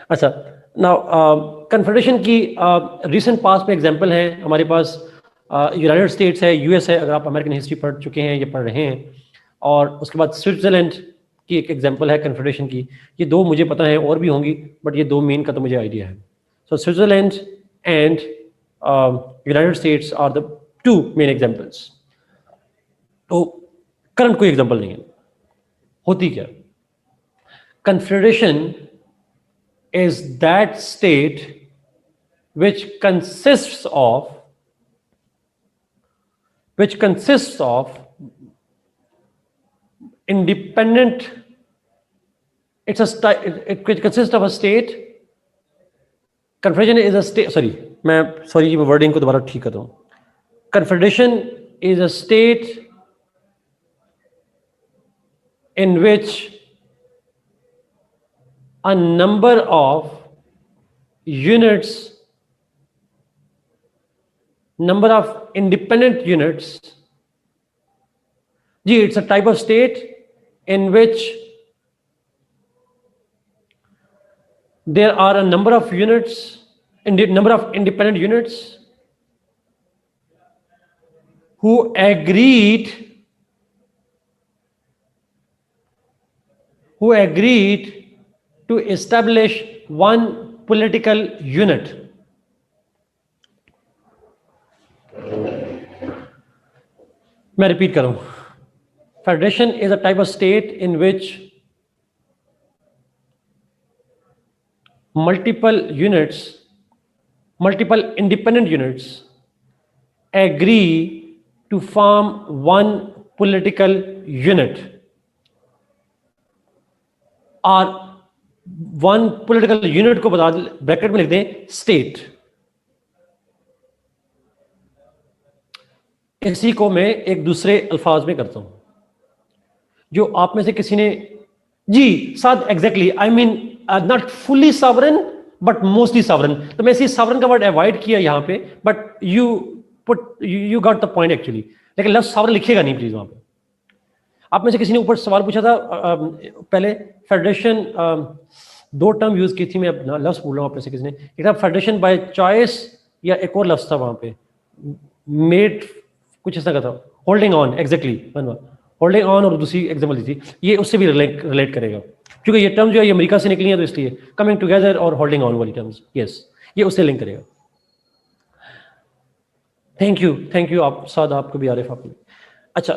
[SPEAKER 1] अच्छा, नाउ कन्फेडरेशन की रिसेंट पास्ट में एग्जांपल है हमारे पास। यूनाइटेड स्टेट्स है, यूएस है, अगर आप अमेरिकन हिस्ट्री पढ़ चुके हैं या पढ़ रहे हैं, और उसके बाद स्विट्जरलैंड की एक एग्जांपल है कन्फेडरेशन की। ये 2 मुझे पता है, और भी होंगी, बट ये 2 मेन का तो मुझे आइडिया है। So Switzerland and United States are the 2 main examples. तो करंट कोई एग्जाम्पल नहीं है। होती क्या, confederation is that state which consists of independent, it consists of a state. Confederation is a state, मैं वर्डिंग को दोबारा ठीक करता हूं। Confederation is a state in which a number of independent units. Gee, it's a type of state in which there are a number of independent units who agreed to establish one political unit. मैं रिपीट करूं, federation is a type of state in which multiple independent units agree to form one political unit और वन पॉलिटिकल यूनिट को बता ब्रैकेट में लिख दें स्टेट। इसी को मैं एक दूसरे अल्फाज में करता हूं, जो आप में से किसी ने जी साथ exactly I mean not fully sovereign but mostly sovereign, तो मैं इसी सॉवरेन का वर्ड अवॉइड किया यहां पे, but you got the point actually, लेकिन लफ्ज सॉवरेन लिखिएगा नहीं प्लीज वहां पे। आप में से किसी ने ऊपर सवाल पूछा था पहले फेडरेशन, दो टर्म यूज की थी, मैं लफ्ज बोल रहा हूं आप में से किसी ने, एक था फेडरेशन बाय चॉइस या एक और लफ्ज था वहां पे मेड कुछ ऐसा का था, holding on, exactly holding on, और दूसरी एग्जाम्पल दी थी, ये उससे भी रिलेट करेगा क्योंकि ये टर्म जो है ये अमेरिका से निकली है, तो इसलिए कमिंग टुगेदर और होल्डिंग ऑन वाली टर्म्स, यस ये उससे लिंक करेगा। थैंक यू आप साद, आपको भी आरिफ आपको। अच्छा,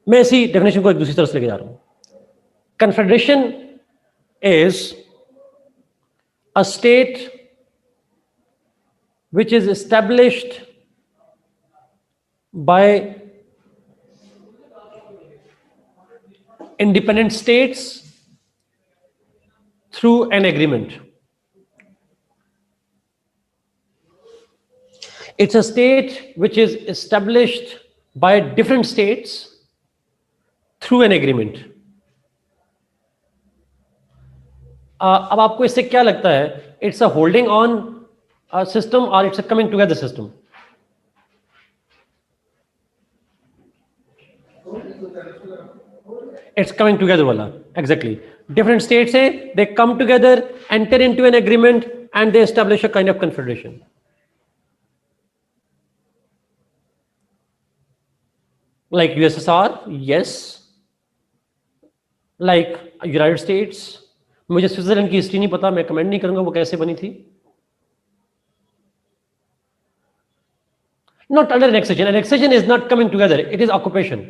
[SPEAKER 1] मैं इसी डेफिनेशन को एक दूसरी तरफ से लेके जा रहा हूं। Confederation is a state which is established bye independent states through an agreement. It's a state which is established by different states through an agreement. अब आपको इससे क्या लगता है, it's a holding on system or it's a coming together system? It's coming together wala, exactly. Different states say they come together, enter into an agreement, and they establish a kind of confederation. Like USSR, yes. Like United States. मुझे स्विट्जरलैंड की हिस्ट्री नहीं पता, मैं कमेंट नहीं करूंगा वो कैसे बनी थी। Not under annexation. Annexation is not coming together. It is occupation.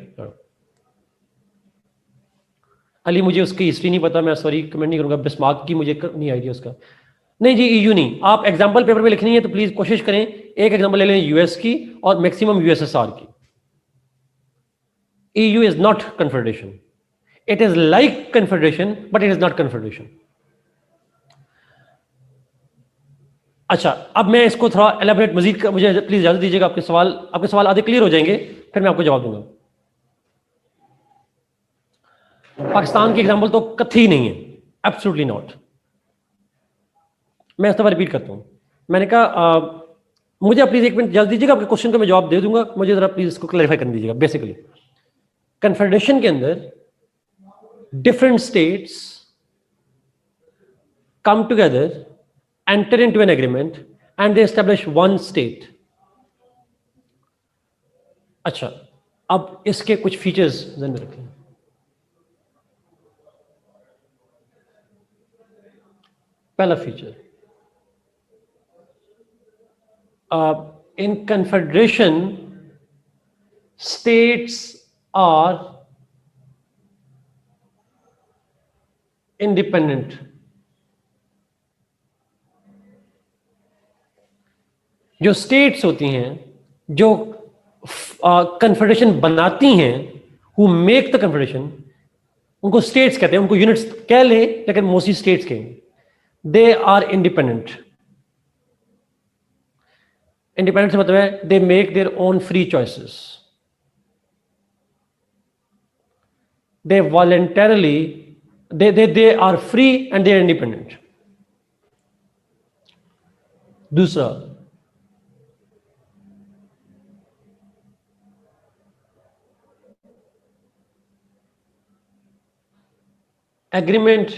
[SPEAKER 1] Ali मुझे उसकी हिस्ट्री नहीं पता, मैं सॉरी कमेंट नहीं करूंगा। बिस्मार्क की मुझे नहीं आइडिया उसका। नहीं जी, ईयू नहीं। आप एग्जांपल पेपर में लिखनी है तो प्लीज कोशिश करें एक एग्जांपल ले लें यूएस की और मैक्सिमम यूएसएसआर की। EU is not confederation, it is like confederation but it is not confederation. अच्छा, अब मैं इसको थोड़ा एलेबोरेट मजीद मुझे प्लीज इजाजत दीजिएगा। आपके सवाल आधे क्लियर हो जाएंगे, फिर मैं आपको जवाब दूंगा। पाकिस्तान की एग्जांपल तो कथी नहीं है, एब्सोल्युटली नॉट। मैं इस दफा रिपीट करता हूं। मैंने कहा मुझे प्लीज एक मिनट जल्द दीजिएगा, आपके क्वेश्चन का मैं जवाब दे दूंगा, मुझे जरा प्लीज इसको क्लैरिफाई कर दीजिएगा। बेसिकली कन्फेडरेशन के अंदर different states come together, enter into an agreement and they establish one state. अच्छा, अब इसके कुछ फीचर्स ध्यान में रखें। पहला feature, in confederation states are independent. जो स्टेट्स होती हैं जो कन्फेडरेशन बनाती हैं, who make the confederation, उनको स्टेट्स कहते हैं। उनको यूनिट्स कह ले लेकिन मोस्टली स्टेट्स कहेंगे। They are independent. इंडिपेंडेंट से मतलब है they make their own free choices, they voluntarily they are free and they are independent. दूसरा, एग्रीमेंट,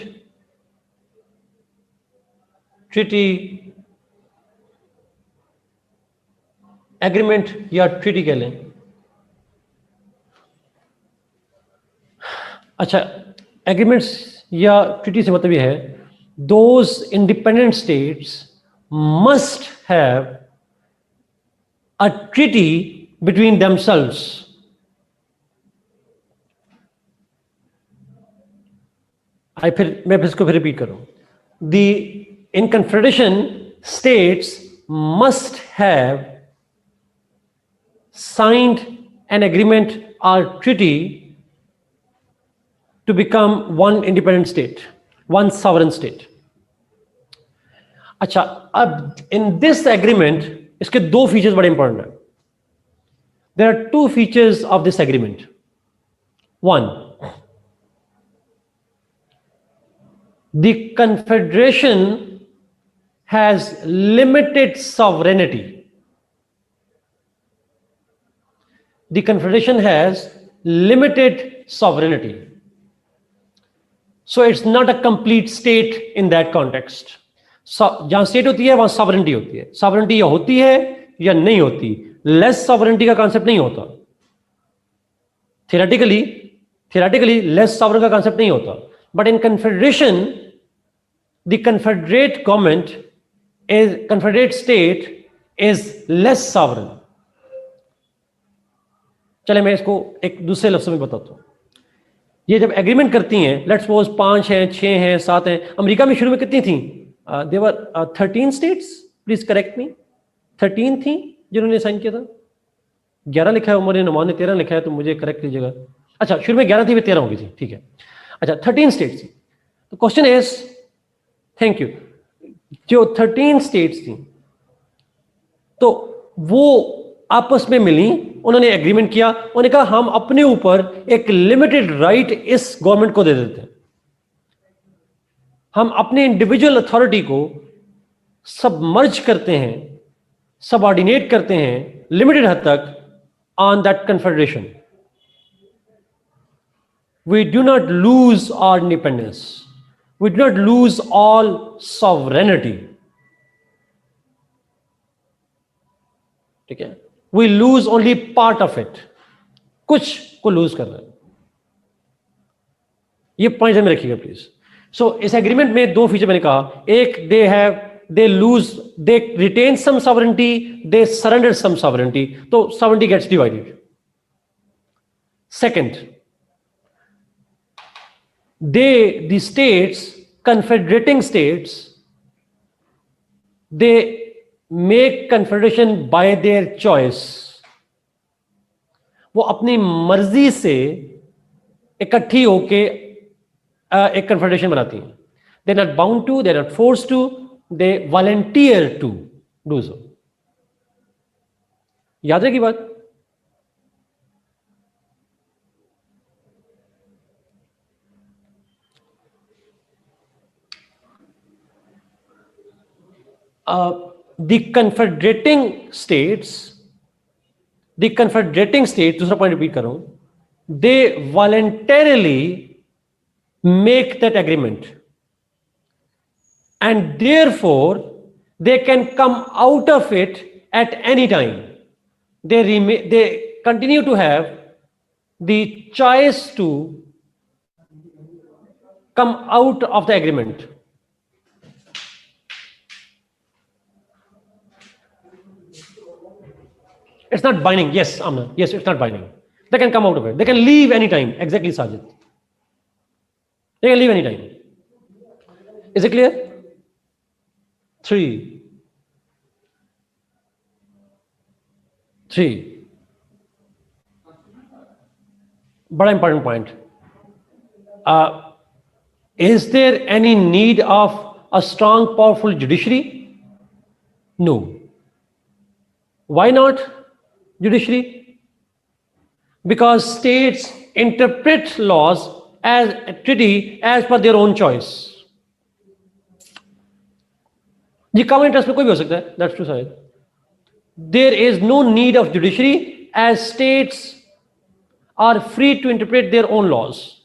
[SPEAKER 1] ट्रीटी, एग्रीमेंट या ट्रीटी कह लें। अच्छा, एग्रीमेंट्स या ट्रीटी से मतलब यह है those independent states must have a treaty between themselves मैं फिर इसको फिर रिपीट करूं. In confederation, states must have signed an agreement or treaty to become one independent state, one sovereign state. अच्छा, अब in this agreement इसके दो फीचर्स बड़े इंपॉर्टेंट हैं. There are two features of this agreement. One, the confederation has limited sovereignty. The confederation has limited sovereignty. So it's not a complete state in that context. जहां स्टेट होती है वहां सॉवरेंटी होती है. सॉवरेंटी या होती है या नहीं होती. लेस सॉवरेंटी का कॉन्सेप्ट नहीं होता. थियोरेटिकली लेस सॉवरेन का कॉन्सेप्ट नहीं होता. But in confederation the confederate state is less sovereign. चले मैं इसको एक दूसरे लफ्ज़ में बताता हूं. ये जब एग्रीमेंट करती हैं, लेट्स सपोज 5 हैं, 6 हैं, 7 हैं. अमेरिका में शुरू में कितनी थी? देवर 13 स्टेट्स. प्लीज करेक्ट मी. 13 थी जिन्होंने साइन किया था. 11 लिखा है, उमर नुमान ने 13 लिखा है, तो मुझे करेक्ट कीजिएगा. अच्छा, शुरू में 11 थी, फिर 13 हो गई थी. ठीक है. अच्छा, 13 स्टेट्स थी. तो क्वेश्चन इज, थैंक यू, जो 13 स्टेट्स थी तो वो आपस में मिली, उन्होंने एग्रीमेंट किया. उन्होंने कहा हम अपने ऊपर एक लिमिटेड राइट इस गवर्नमेंट को दे देते हैं. हम अपने इंडिविजुअल अथॉरिटी को सबमर्ज करते हैं, सबऑर्डिनेट करते हैं लिमिटेड हद तक on that confederation. We do not lose our independence. We do not lose all sovereignty. ठीक है. We lose only part of it. कुछ को लूज कर रहे हैं. ये पॉइंट में रखिएगा प्लीज. सो इस एग्रीमेंट में दो फीचर मैंने कहा. एक, they retain some sovereignty, they surrender some sovereignty. So sovereignty gets divided. Second, the states, confederating states, they make confederation by their choice. वो अपनी मर्जी से इकट्ठी होके एक कन्फेडरेशन बनाती हैं. They're not bound to, they're not forced to, they volunteer to do so. याद रहेगी बात. The confederating states, दूसरा पॉइंट रिपीट कर रहा हूं, they voluntarily make that agreement, and therefore they can come out of it at any time. They continue to have the choice to come out of the agreement. It's not binding. Yes, Amna. Yes, it's not binding. They can come out of it. They can leave anytime. Exactly, Sajid. They can leave anytime. Is it clear? 3. Bada important point. Is there any need of a strong, powerful judiciary? No. Why not judiciary? Because states interpret laws as a treaty as per their own choice. ये कॉमन इंटरेस्ट में कोई भी हो सकता है. That's true, Sahid. There is no need of judiciary as states are free to interpret their own laws.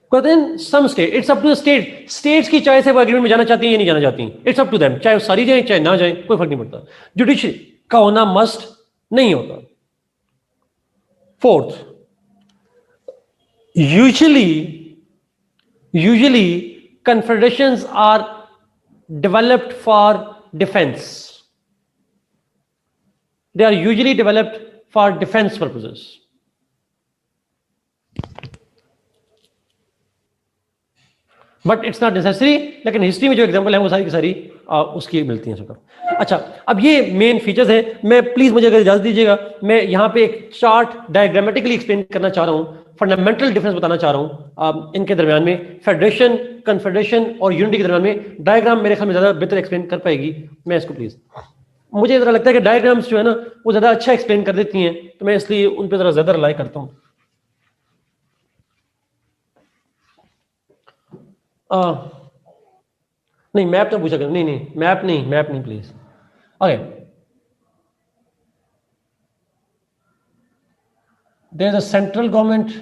[SPEAKER 1] But then some state, it's up to the state. States की चॉइस है वो एग्रीमेंट में जाना चाहती हैं या नहीं जाना चाहती. It's up to them. चाहे वो सारी जाए चाहे ना जाए, कोई फर्क नहीं पड़ता. जुडिशरी का होना मस्ट नहीं होता. Fourth, usually confederations are developed for defense. They are usually developed for defense purposes. But it's not necessary, लेकिन हिस्ट्री में जो एग्जांपल है वो सारी की सारी उसकी मिलती हैं सबका। अच्छा, अब ये मेन फीचर्स हैं। मैं प्लीज मुझे अगर इजाजत दीजिएगा, मैं यहाँ पे एक चार्ट डायग्रामेटिकली एक्सप्लेन करना चाह रहा हूँ, फंडामेंटल डिफरेंस बताना चाह रहा हूँ इनके दरमियान में, फेडरेशन, कन्फेडरेशन और यूनिटी के दरमियान में। डायग्राम मेरे ख्याल में ज्यादा बेहतर एक्सप्लेन कर पाएगी। मैं इसको प्लीज, मुझे जरा लगता है कि डायग्राम्स जो है ना वो ज्यादा अच्छा एक्सप्लेन कर देती हैं, तो मैं इसलिए उन पर जरा ज्यादा रिलाई करता हूँ। नहीं मैप तो पूछा कर, नहीं मैप नहीं please. Okay, there is a central government,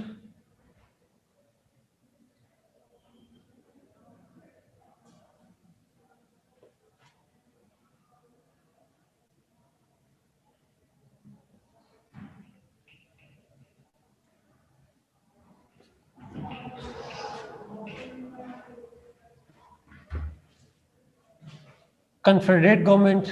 [SPEAKER 1] confederate government,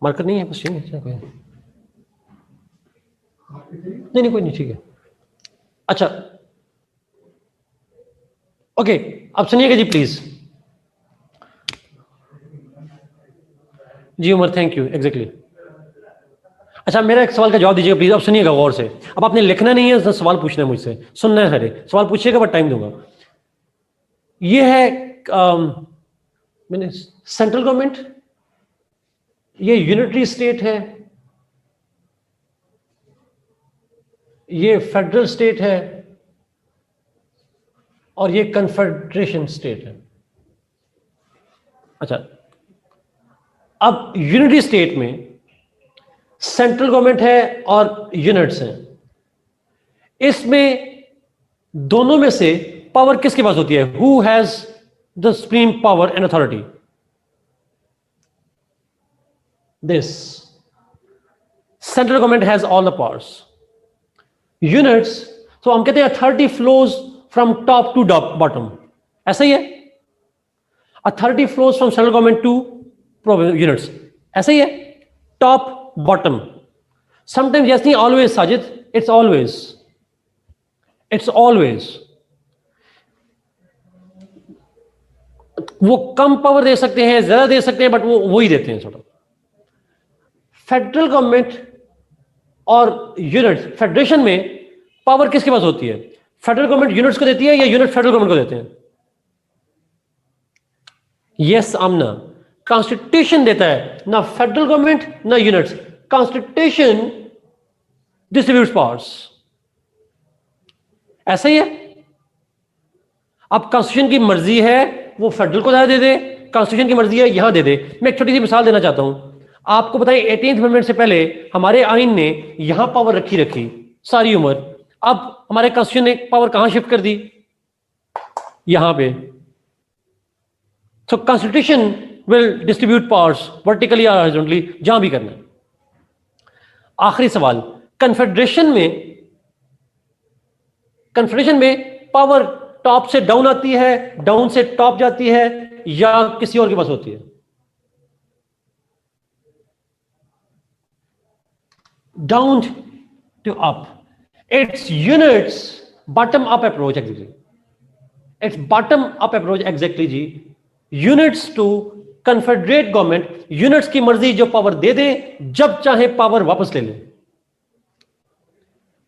[SPEAKER 1] marker नहीं है बस, कोई नहीं कोई नहीं, ठीक है। अच्छा ओके, अब सुनिएगा जी प्लीज। जी उमर, थैंक यू, एग्जैक्टली। अच्छा, मेरा एक सवाल का जवाब दीजिएगा प्लीज, अब सुनिएगा गौर से। अब आपने लिखना नहीं है, सवाल पूछना है मुझसे, सुनना है। हरे सवाल पूछिएगा बट टाइम दूंगा। ये है मैंने सेंट्रल गवर्नमेंट, ये यूनिटरी स्टेट है, ये फेडरल स्टेट है, और ये कन्फेडरेशन स्टेट है। अच्छा, अब यूनिटी स्टेट में सेंट्रल गवर्नमेंट है और यूनिट्स हैं। इसमें दोनों में से पावर किसके पास होती है? Who has the supreme power and authority? This central government has all the powers. Units, तो हम कहते हैं authority flows from top to bottom, ऐसा ही है। Authority flows from central government to units, ऐसा ही है, टॉप बॉटम। समटाइम्स yes, नहीं, ऑलवेज साजिद, इट्स ऑलवेज। वो कम पावर दे सकते हैं, ज्यादा दे सकते हैं, बट वो ही देते हैं थोड़ा। फेडरल गवर्नमेंट और यूनिट फेडरेशन में पावर किसके पास होती है? फेडरल गवर्नमेंट यूनिट्स को देती है या यूनिट फेडरल गवर्नमेंट को देते हैं? यस आमना, कॉन्स्टिट्यूशन देता है, ना फेडरल गवर्नमेंट ना यूनिट्स। कॉन्स्टिट्यूशन डिस्ट्रीब्यूट्स पावर्स, ऐसा ही है। अब कॉन्स्टिट्यूशन की मर्जी है वो फेडरल को दे दे, कॉन्स्टिट्यूशन की मर्जी है यहां दे दे। मैं एक छोटी सी मिसाल देना चाहता हूं आपको। बताएं 18th अमेंडमेंट से पहले हमारे आइन ने यहां पावर रखी सारी उम्र। अब हमारे कॉन्स्टिट्यूशन ने पावर कहां शिफ्ट कर दी? यहां पे। So constitution will distribute powers vertically और हॉरिजॉन्टली, जहां भी करना है। आखिरी सवाल, कन्फेडरेशन में पावर टॉप से डाउन आती है, डाउन से टॉप जाती है, या किसी और के पास होती है? Down to up. It's units bottom up approach, exactly. It's bottom up approach, exactly जी। Units to confederate government, units की मर्जी जो पावर दे दे, जब चाहे पावर वापस ले ले।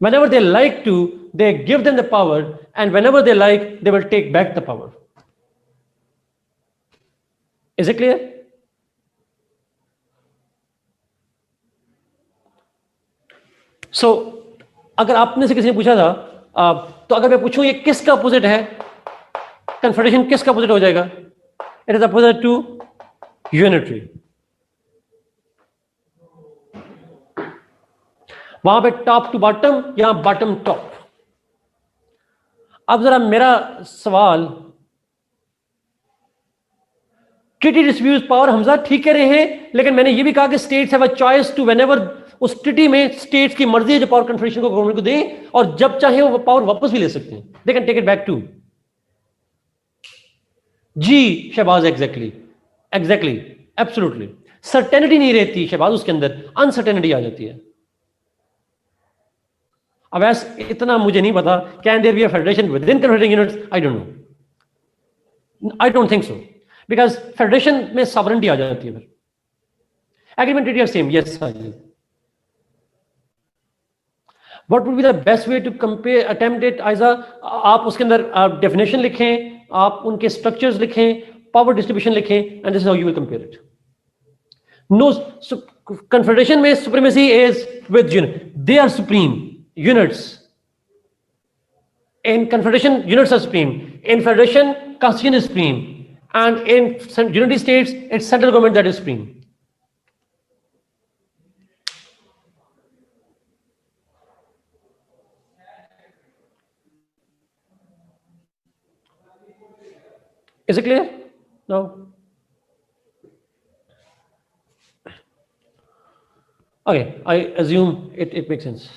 [SPEAKER 1] Whenever they like to, they give them the power, and whenever they like, they will take back the power. Is it clear? So, अगर आपने से किसी ने पूछा था तो अगर मैं पूछूं ये किसका अपोजिट है, कन्फेडरेशन किसका अपोजिट हो जाएगा? It is opposite to unitary. वहां पे टॉप टू बॉटम, यहां बॉटम टॉप। अब जरा मेरा सवाल, ट्रीटी डिस्ट्रीब्यूट्स पावर, हमजा ठीक कह रहे हैं, लेकिन मैंने ये भी कहा कि states have a choice to whenever उस ट्रिटी में स्टेट्स की मर्जी है जो पावर कन्फेडरेशन को गवर्नमेंट को दे, और जब चाहे वो पावर वापस भी ले सकते हैं, they can take it back too. जी Shahbaz, exactly exactly absolutely. Certainty नहीं रहती शहबाज, उसके अंदर अनसर्टेनिटी आ जाती है। अब ऐसा इतना मुझे नहीं पता, can there be a federation within confederating units, I don't know, I don't think so, because federation में सॉवरेनिटी आ जाती है। फिर agreement treaty are same, yes sir. What would be the best way to compare, attempt it as a, आप उसके अंदर डेफिनेशन लिखें, आप उनके स्ट्रक्चर्स लिखें, पावर डिस्ट्रीब्यूशन लिखें, and this is how you will compare it. No confederation में supremacy is with unit, they are supreme units. In confederation, units are supreme. In federation, constitution is supreme. And in unity states, it's central government that is supreme. Is it clear? No? Okay, I assume it makes sense.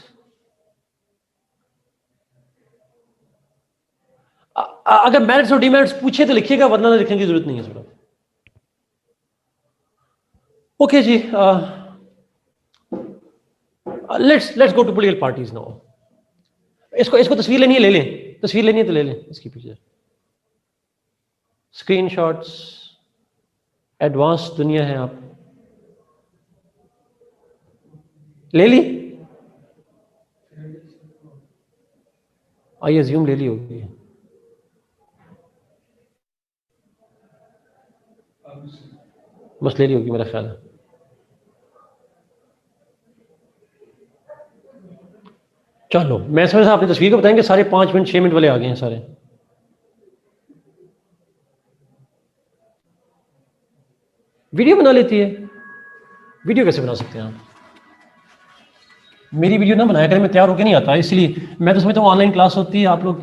[SPEAKER 1] अगर मेरिट्स और डिमेरिट्स पूछे तो लिखिएगा, वरना लिखने की जरूरत नहीं है इसमें। ओके जी, let's go to political parties now. इसको तस्वीर लेनी है, ले लें, तस्वीर लेनी है तो ले लें इसकी पिक्चर, स्क्रीनशॉट्स, एडवांस दुनिया है। आप ले ली, आई अज्यूम ले ली होगी। बस ले ली होगी मेरा ख्याल है। चलो मैं समझ अपनी तस्वीर को बताएंगे, सारे 5 मिनट 6 मिनट वाले आ गए हैं सारे। वीडियो बना लेती है, वीडियो कैसे बना सकते हैं आप? मेरी वीडियो ना बनाया करें, मैं तैयार होकर नहीं आता, इसलिए मैं तो समझता हूँ ऑनलाइन क्लास होती है, आप लोग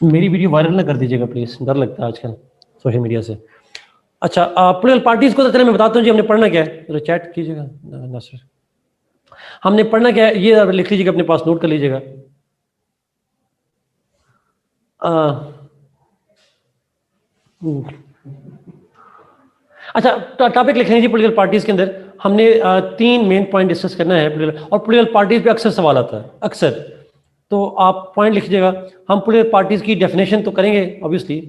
[SPEAKER 1] मेरी वीडियो वायरल ना कर दीजिएगा प्लीज, डर लगता है आजकल सोशल मीडिया से। अच्छा, पॉलिटिकल पार्टीज को तो चलिए मैं बताता हूँ जी हमने पढ़ना क्या है, तो चैट कीजिएगा नासिर। हमने पढ़ना क्या है ये लिख लीजिएगा अपने पास, नोट कर लीजिएगा। अच्छा, टॉपिक लिख लीजिए पॉलिटिकल पार्टीज के अंदर। हमने 3 मेन पॉइंट डिस्कस करना है और पॉलिटिकल पार्टीज पे अक्सर सवाल आता है, अक्सर, तो आप पॉइंट लिख लीजिएगा। हम पॉलिटिकल पार्टीज की डेफिनेशन तो करेंगे ऑब्वियसली।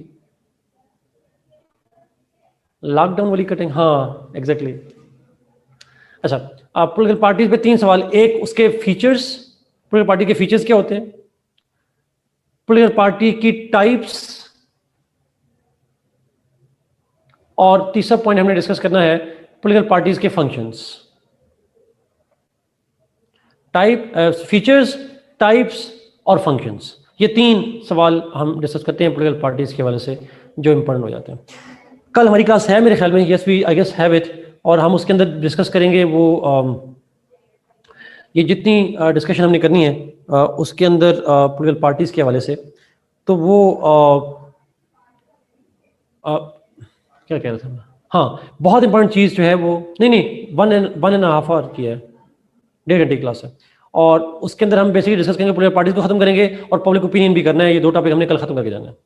[SPEAKER 1] लॉकडाउन वाली कटिंग, हाँ एग्जैक्टली। अच्छा, पॉलिटिकल पार्टीज पे 3 सवाल, एक उसके फीचर्स, पॉलिटिकल पार्टी के फीचर्स क्या होते हैं, पॉलिटिकल पार्टी की टाइप्स, और तीसरा पॉइंट हमने डिस्कस करना है पॉलिटिकल पार्टीज के फंक्शंस। टाइप, फीचर्स, टाइप्स और फंक्शंस, ये 3 सवाल हम डिस्कस करते हैं पॉलिटिकल पार्टीज के हवाले से जो इंपॉर्टेंट हो जाते हैं। कल हमारी क्लास है मेरे ख्याल में, yes we I guess have it, और हम उसके अंदर डिस्कस करेंगे वो ये जितनी डिस्कशन हमने करनी है उसके अंदर पॉलिटिकल पार्टीज के हवाले से, तो वो क्या कह रहा था मैं, हाँ बहुत इंपॉर्टेंट चीज़ जो है वो, नहीं 1.5 आवर की है, 1.5 घंटे की क्लास है, और उसके अंदर हम बेसिकली डिस्कस करेंगे पॉलिटिकल पार्टीज को खत्म करेंगे और पब्लिक ओपिनियन भी करना है। ये 2 टॉपिक हमने कल खत्म करके जाना है।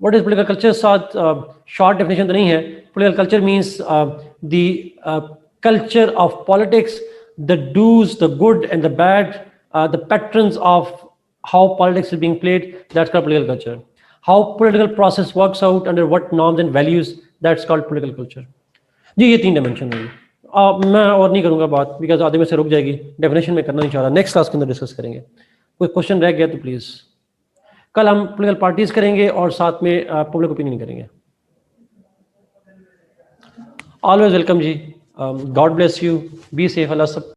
[SPEAKER 1] व्हाट इज पॉलिटिकल कल्चर, साथ शॉर्ट डेफिनेशन तो नहीं है। Political culture means the culture of politics, the dos, the good and the bad, the patterns of how politics is being played, that's called political culture. How political process works out under what norms and values, that's called political culture. जी ये 3 डायमेंशन है। मैं और नहीं करूँगा बात, बिकॉज आधे में से रुक जाएगी, डेफिनेशन में करना नहीं चाह रहा, नेक्स्ट क्लास के अंदर डिस्कस करेंगे। कोई क्वेश्चन रह गया तो प्लीज़, कल हम पॉलिटिकल पार्टीज करेंगे और साथ में पब्लिक ओपिनियन करेंगे। ऑलवेज वेलकम जी, God bless you, be safe, अल्लाह सब